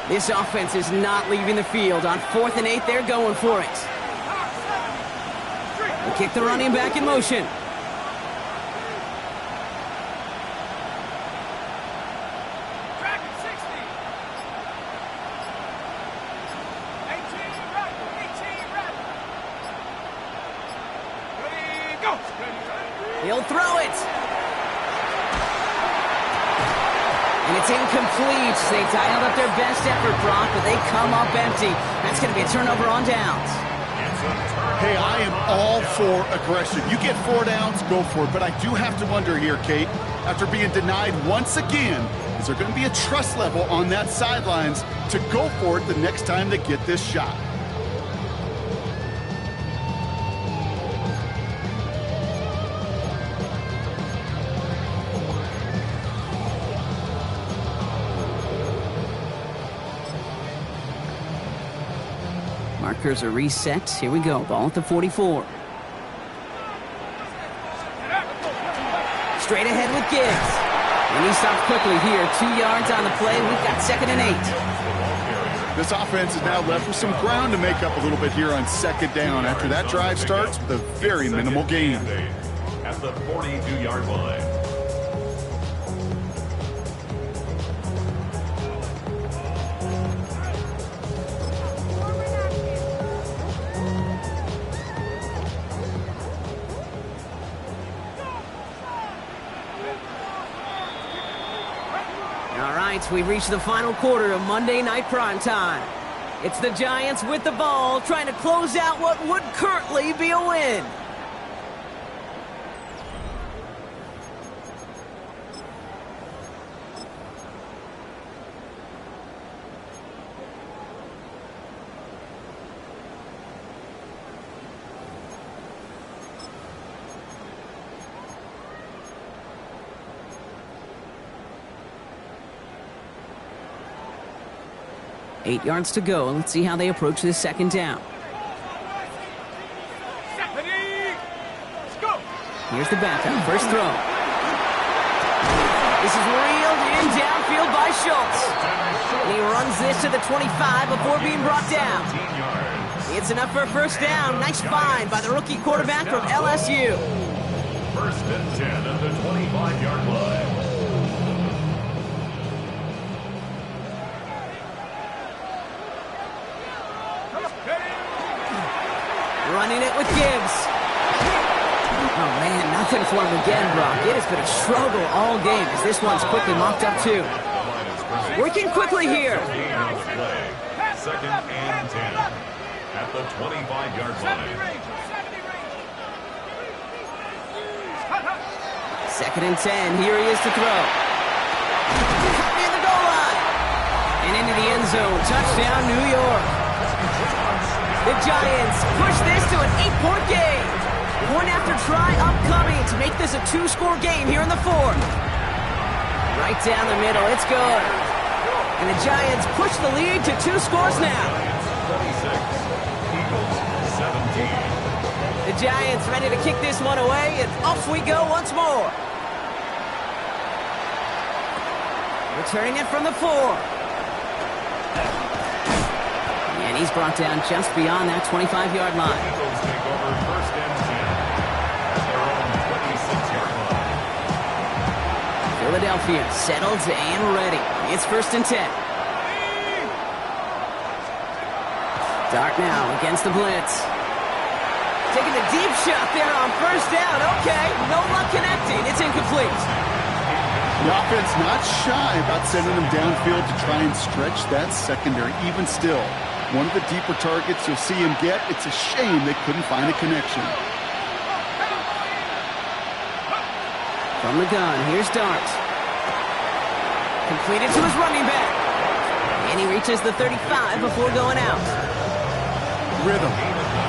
This offense is not leaving the field. On 4th and 8, they're going for it. They kick the running back in motion. He'll throw it. And it's incomplete. They dialed up their best effort, Brock, but they come up empty. That's going to be a turnover on downs. Hey, I am all for aggression. You get 4 downs, go for it. But I do have to wonder here, Kate, after being denied once again, is there going to be a trust level on that sidelines to go for it the next time they get this shot? Markers are reset. Here we go. Ball at the 44. Straight ahead with Gibbs. And he stops quickly here. 2 yards on the play. We've got 2nd and 8. This offense is now left with some ground to make up a little bit here on 2nd down after that drive starts with a very minimal gain. At the 42-yard line. We've reached the final quarter of Monday Night Primetime. It's the Giants with the ball, trying to close out what would currently be a win. Eight yards to go. Let's see how they approach this 2nd down. Here's the backup. First throw. This is reeled in downfield by Schultz. And he runs this to the 25 before being brought down. It's enough for a 1st down. Nice find by the rookie quarterback from LSU. 1st and 10 at the 25-yard line. Running it with Gibbs. Oh, man, nothing for him again, Brock. It has been a struggle all game as this one's quickly mopped up, too. Working quickly here. 2nd and 10 at the 25-yard line. 2nd and 10. Here he is to throw. Near the goal line. And into the end zone. Touchdown, New York. The Giants push this to an 8-point game. Point after try upcoming to make this a 2-score game here in the 4th. Right down the middle, it's good. And the Giants push the lead to 2 scores now. 26, Eagles 17. The Giants ready to kick this one away, and off we go once more. Returning it from the 4. And he's brought down just beyond that 25-yard line. Eagles take over 1st and 10 at their own 26-yard line. Philadelphia settled and ready. It's 1st and 10. Dart now against the blitz. Taking the deep shot there on 1st down. Okay, no luck connecting. It's incomplete. complete. The offense not shy about sending them downfield to try and stretch that secondary. Even still, one of the deeper targets you'll see him get. It's a shame they couldn't find a connection. From the gun, here's Dart. Completed to his running back. And he reaches the 35 before going out. Rhythm.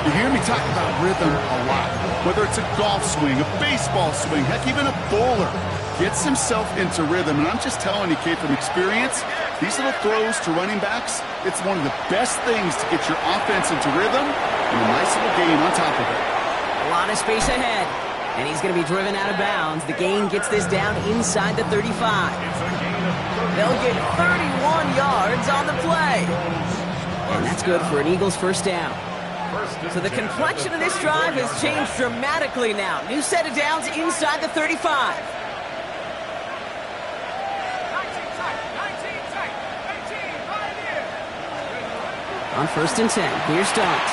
You hear me talk about rhythm a lot. Whether it's a golf swing, a baseball swing, heck, even a bowler. Gets himself into rhythm. And I'm just telling you, kid, from experience, these little throws to running backs, it's one of the best things to get your offense into rhythm and a nice little gain on top of it. A lot of space ahead. And he's going to be driven out of bounds. The gain gets this down inside the 35. They'll get 31 yards on the play. And that's good for an Eagles first down. So the complexion of this drive has changed dramatically now. New set of downs inside the 35. 19 tight, 18 right here. On 1st and 10, here's Dart.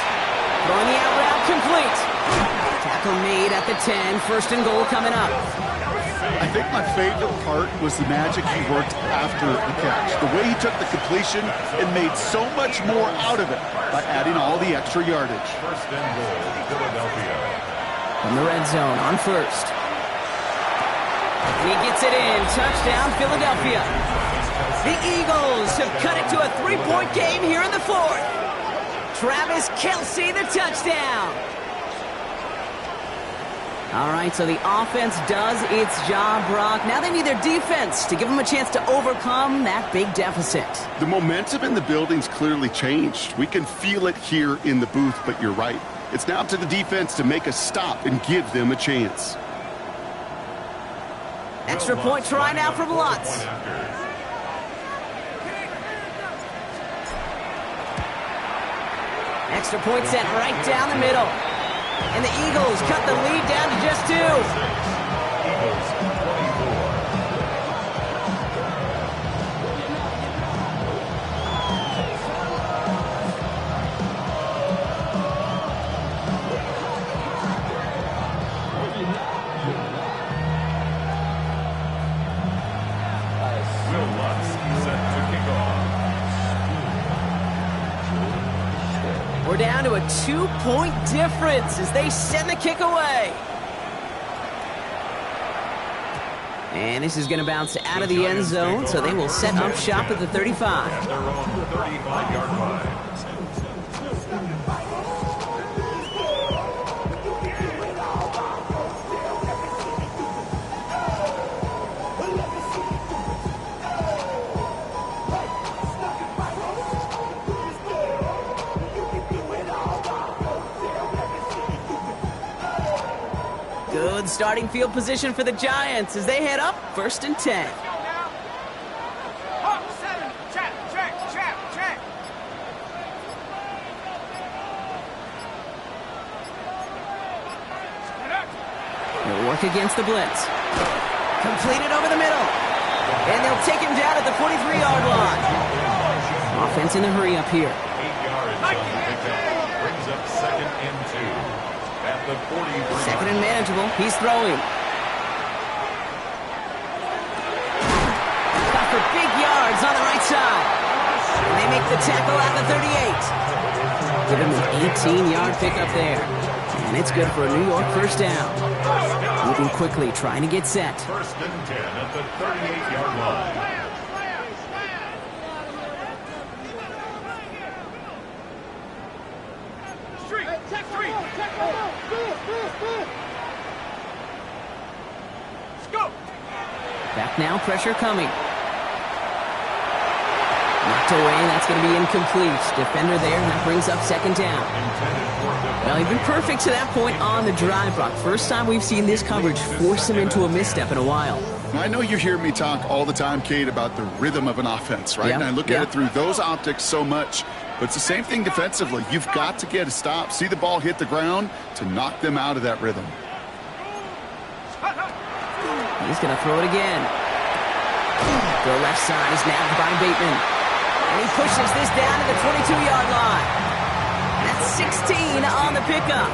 Throwing the out route complete. Tackle made at the 10, 1st and goal coming up. I think my favorite part was the magic he worked after the catch. The way he took the completion and made so much more out of it by adding all the extra yardage. 1st and goal, Philadelphia. From the red zone on 1st. He gets it in. Touchdown, Philadelphia. The Eagles have cut it to a 3-point game here in the 4th. Travis Kelce, the touchdown. All right, so the offense does its job, Brock. Now they need their defense to give them a chance to overcome that big deficit. The momentum in the building's clearly changed. We can feel it here in the booth, but you're right. It's now up to the defense to make a stop and give them a chance. Extra point try now from Lutz. Extra point sent right down the middle. And the Eagles cut the lead down to just 2. Eagles 24. Will Lutz set to kick off. We're down to a 2-point difference as they send the kick away. And this is going to bounce out of the end zone, so they will set up shop at the 35. At their own 35-yard line. Good starting field position for the Giants as they head up 1st and 10. They'll work against the blitz. Completed over the middle. And they'll take him down at the 43-yard line. Offense in a hurry up here. 8 yards on the pickup. Brings up 2nd and 2. At the 43. 2nd and manageable. He's throwing. Got for big yards on the right side. And they make the tackle at the 38. Give him an 18-yard pickup there. And it's good for a New York first down. Moving quickly, trying to get set. 1st and 10 at the 38-yard line. Back now, pressure coming. Knocked away, that's going to be incomplete. Defender there, and that brings up 2nd down. Well, he's been perfect to that point on the drive, Brock. First time we've seen this coverage force him into a misstep in a while. I know you hear me talk all the time, Kate, about the rhythm of an offense, right? And I look at it through those optics so much. But it's the same thing defensively. You've got to get a stop, see the ball hit the ground to knock them out of that rhythm. He's going to throw it again. The left side is nabbed by Bateman. And he pushes this down to the 22-yard line. That's 16 on the pickup.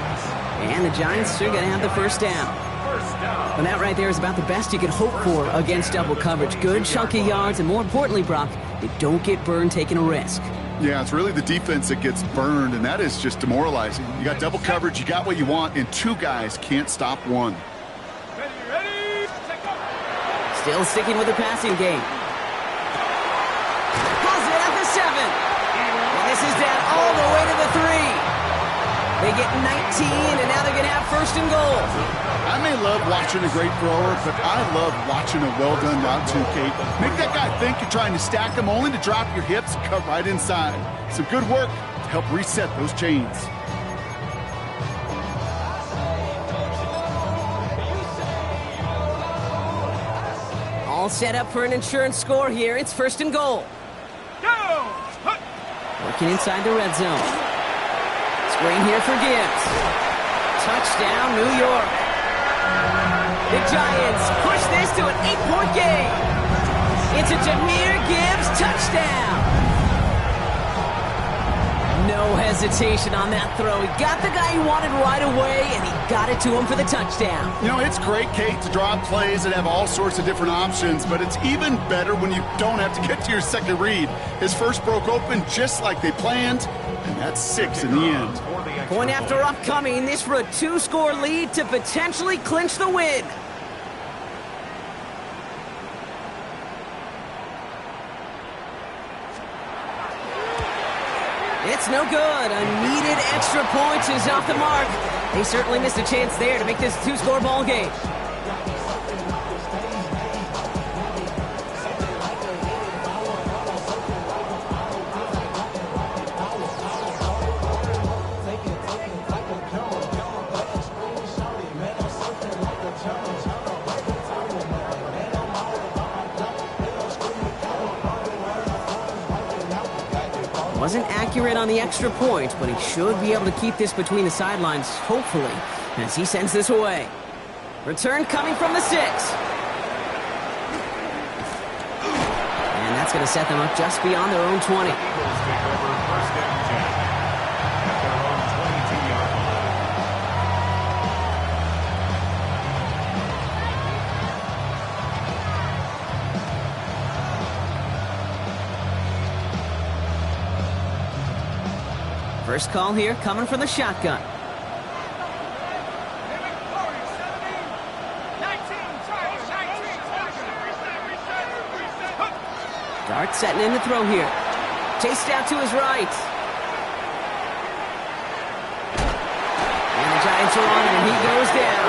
And the Giants are going to have the first down. first down. And that right there is about the best you could hope for against double coverage. Good chunky yards, and more importantly, Brock, they don't get burned taking a risk. Yeah, it's really the defense that gets burned, and that is just demoralizing. You got double coverage, you got what you want, and two guys can't stop one. Ready, take off. Still sticking with the passing game. Pulls it at the 7. And this is down all the way to the 3. They get 19, and now they're going to have first and goal. I may love watching a great thrower, but I love watching a well-done route too, Kate. Make that guy think you're trying to stack him only to drop your hips and cut right inside. Some good work to help reset those chains. All set up for an insurance score here. It's first and goal. Go! Working inside the red zone. Screen here for Gibbs. Touchdown, New York. The Giants push this to an 8-point game. It's a Jahmyr Gibbs touchdown. No hesitation on that throw. He got the guy he wanted right away, and he got it to him for the touchdown. You know, it's great, Kate, to draw up plays and have all sorts of different options, but it's even better when you don't have to get to your second read. His first broke open just like they planned, and that's 6 in the end. Point after upcoming, this for a 2-score lead to potentially clinch the win. It's no good. A needed extra point is off the mark. They certainly missed a chance there to make this a 2-score ball game. Wasn't accurate on the extra point, but he should be able to keep this between the sidelines, hopefully, as he sends this away. Return coming from the 6. And that's going to set them up just beyond their own 20. Eagles take over first and 10 at their own 22-yard line. First call here coming from the shotgun. Dart setting in the throw here. Chased out to his right. And the Giants are on him, and he goes down.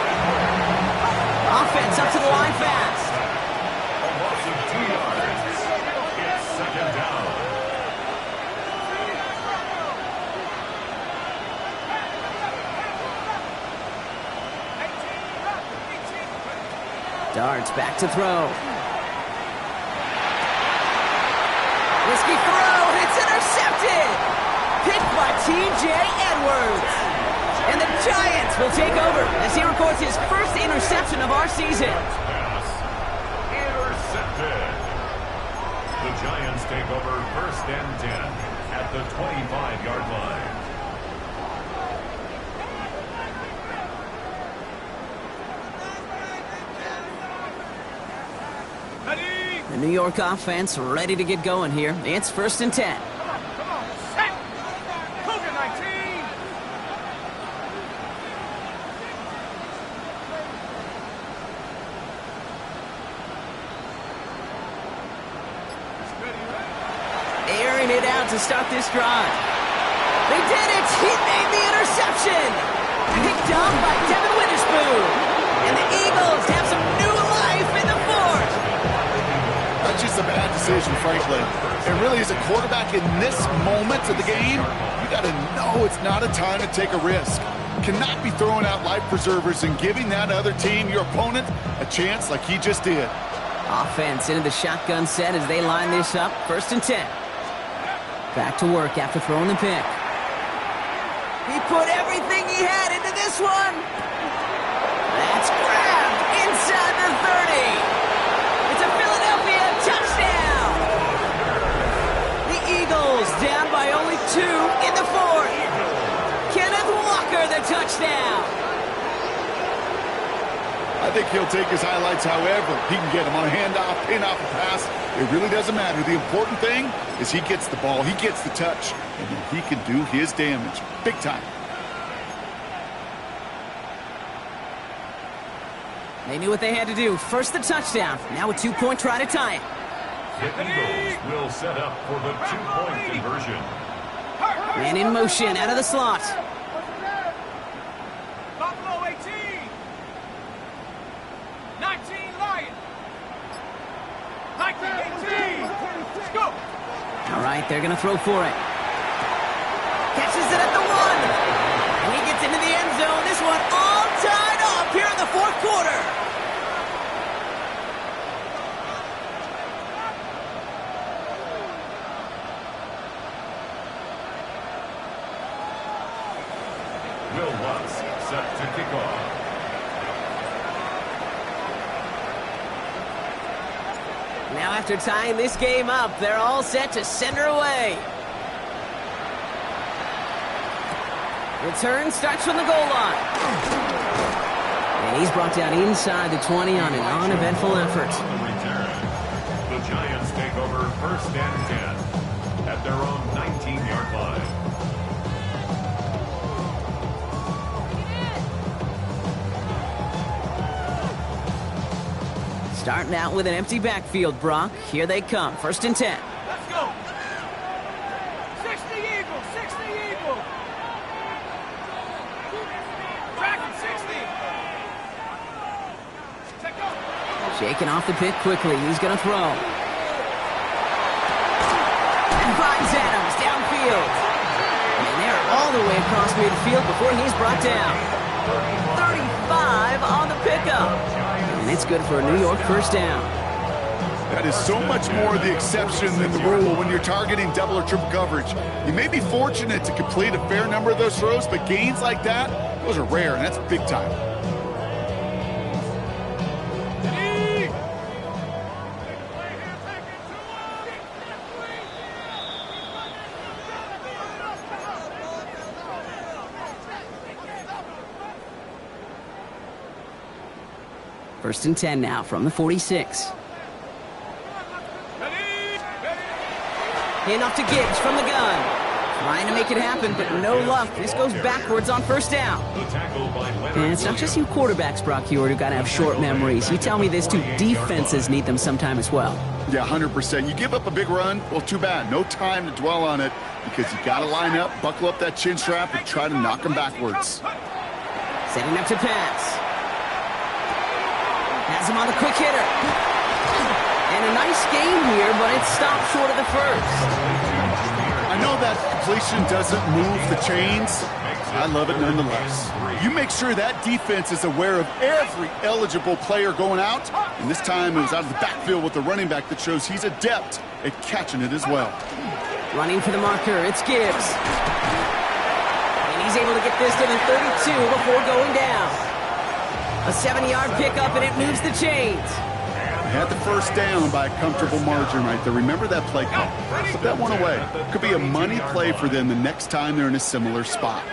Offense up to the line fast. A loss of 2 yards. It's second down. Darts back to throw. Risky throw, and it's intercepted! Picked by T.J. Edwards. And the Giants will take over as he records his first interception of our season. Pass intercepted. The Giants take over first and 10 at the 25-yard line. The New York offense ready to get going here. It's first and 10. Come on, set! Cougar 19! Airing it out to start this drive. They did it! He made the interception! Picked off by Devin Witherspoon. And the Eagles have some new life in the fourth. That's just a bad decision, frankly. It really is a quarterback in this moment of the game. You got to know it's not a time to take a risk. Cannot be throwing out life preservers and giving that other team, your opponent, a chance like he just did. Offense into the shotgun set as they line this up. First and 10. Back to work after throwing the pick. He put everything he had into this one. That's grabbed inside the 30. It's a Philadelphia touchdown. The Eagles down by only 2 in the fourth. Kenneth Walker the touchdown. think he'll take his highlights however he can get them on a handoff, pin off a pass. It really doesn't matter. The important thing is he gets the ball, he gets the touch, and then he can do his damage. Big time. They knew what they had to do. First the touchdown. Now a 2-point try to tie it. The Eagles will set up for the 2-point conversion. Man in motion out of the slot. Buffalo 18. 19 Lions. 19 18. Let's go. All right, they're going to throw for it. Catches it at the 1. And he gets into the end zone. This one all tied up here in the fourth quarter. Will Lutz set to kick off. Now after tying this game up, they're all set to send her away. Return starts from the goal line. And he's brought down inside the 20 on an uneventful effort. On the return, the Giants take over 1st and 10 at their own 19-yard line. Starting out with an empty backfield, Brock. Here they come. 1st and 10. Let's go. 60 Eagles. 60 Eagles. Tracking 60. Check go. Shaking off the pick quickly. He's going to throw. And finds Adams downfield. And they're all the way across midfield before he's brought down. 35 on the pickup. And it's good for a New York 1st down. That is so much more the exception than the rule when you're targeting double or triple coverage. You may be fortunate to complete a fair number of those throws, but gains like that, those are rare, and that's big time. First and 10 now from the 46. Hand off to Gibbs from the gun. Trying to make it happen, but no luck. This goes backwards on 1st down. And it's not just you quarterbacks, Brock Hewitt, who got to have short memories. You tell me this too, defenses need them sometime as well. Yeah, 100%. You give up a big run, well, too bad. No time to dwell on it because you got to line up, buckle up that chin strap, and try to knock them backwards. Setting up to pass. Has him on the quick hitter. And a nice game here, but it stopped short of the first. I know that completion doesn't move the chains. I love it nonetheless. You make sure that defense is aware of every eligible player going out. And this time it was out of the backfield with the running back that shows he's adept at catching it as well. Running for the marker, it's Gibbs. And he's able to get this to the 32 before going down. A 70-yard pickup, and it moves the chains. They had the 1st down by a comfortable margin right there. Remember that play call. Put that one away. Could be a money play for them the next time they're in a similar spot.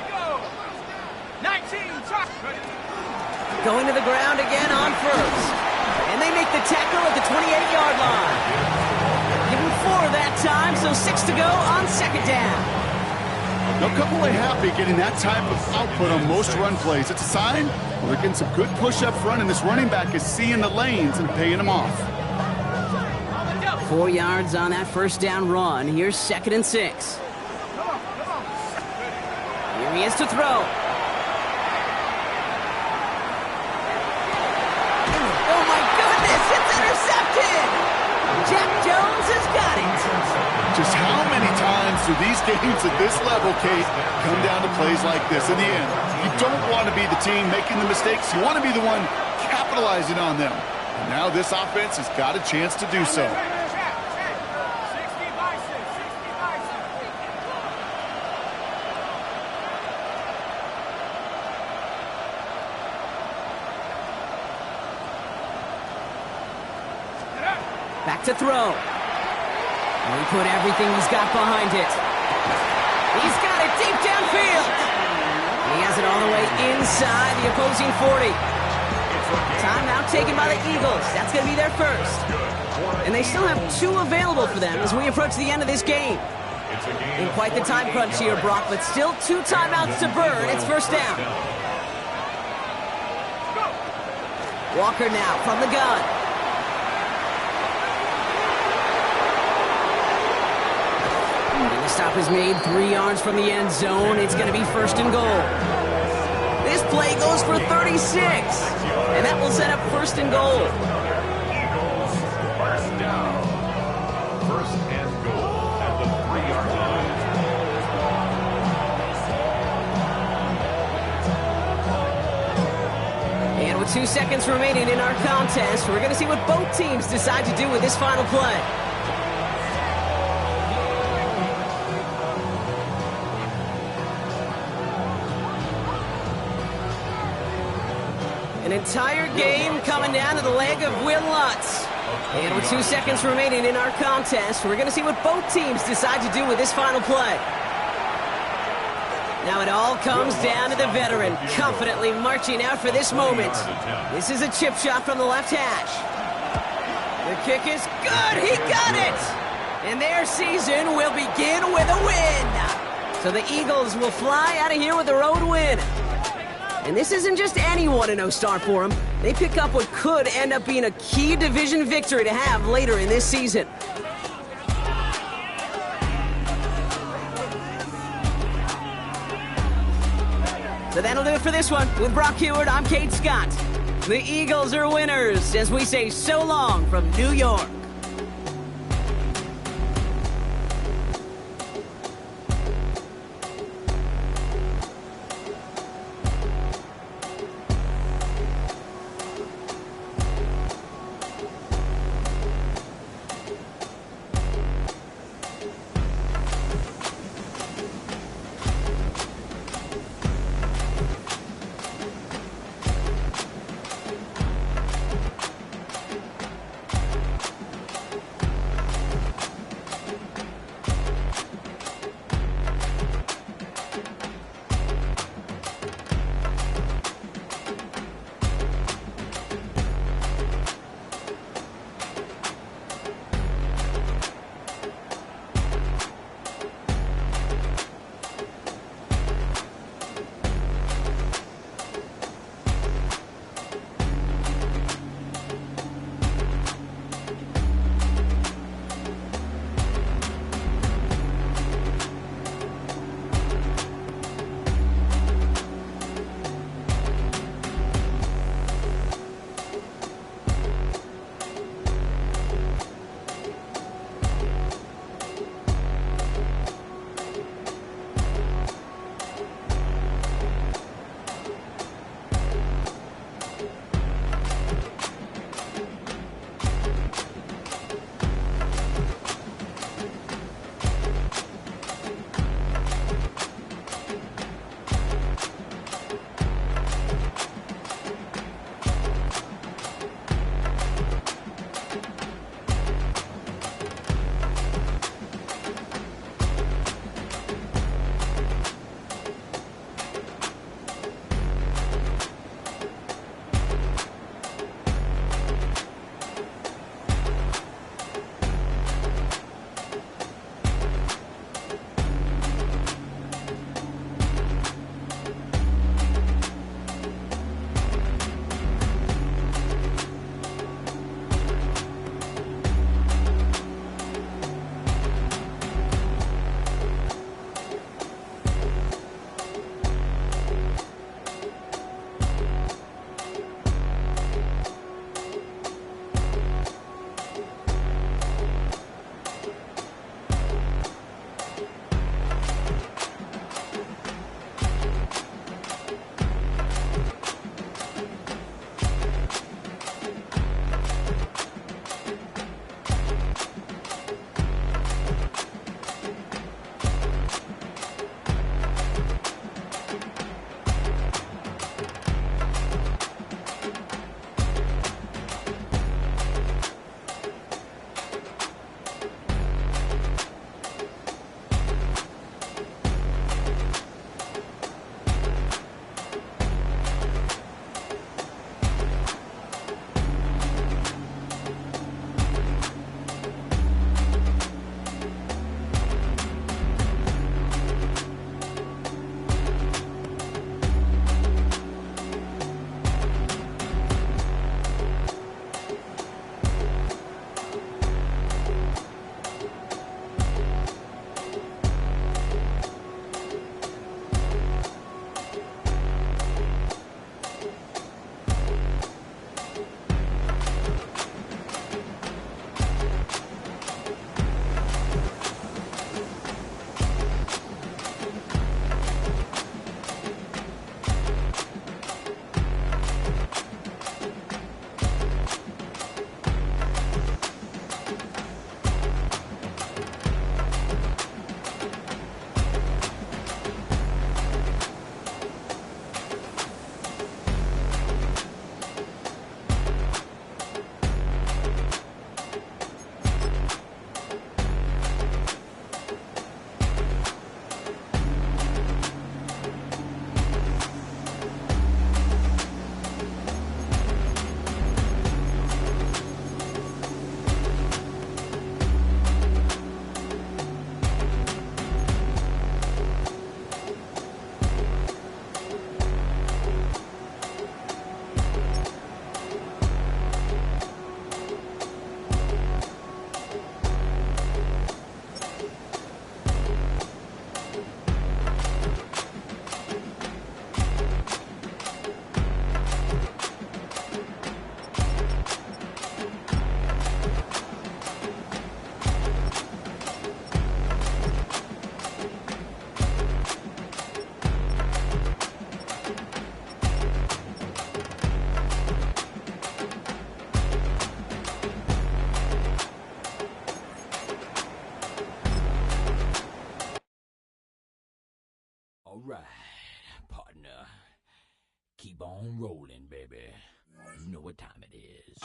19. Going to the ground again on 1st. And they make the tackle at the 28-yard line. Give him 4 that time, so 6 to go on 2nd down. They'll come away happy getting that type of output on most run plays. It's a sign well, they're getting some good push up front, and this running back is seeing the lanes and paying them off. 4 yards on that 1st down run. Here's 2nd and 6. Here he is to throw. Oh my goodness, it's intercepted! Jack Jones has got it. Just how many times do these games at this level, Kate, come down to plays like this? In the end, you don't want to be the team making the mistakes. You want to be the one capitalizing on them. And now this offense has got a chance to do so. 60 by 6. 60 by 6. Back to throw. And he put everything he's got behind it. He's got it deep downfield. He has it all the way inside the opposing 40. Timeout taken by the Eagles. That's going to be their first. And they still have 2 available for them as we approach the end of this game. In quite the time crunch here, Brock, but still 2 timeouts to burn. It's first down. Walker now from the gun. And the stop is made 3 yards from the end zone. It's going to be first and goal. This play goes for 36. And that will set up first and goal. Eagles, first down. First and goal at the 3-yard line. And with 2 seconds remaining in our contest, we're going to see what both teams decide to do with this final play. An entire game coming down to the leg of Will Lutz. And with 2 seconds remaining in our contest, we're going to see what both teams decide to do with this final play. Now it all comes down to the veteran, confidently marching out for this moment. This is a chip shot from the left hash. The kick is good. He got it. And their season will begin with a win. So the Eagles will fly out of here with a road win. And this isn't just any 1-0 start for them. They pick up what could end up being a key division victory to have later in this season. So that'll do it for this one. With Brock Heward, I'm Kate Scott. The Eagles are winners as we say so long from New York. All right, partner. Keep on rolling, baby. You know what time it is.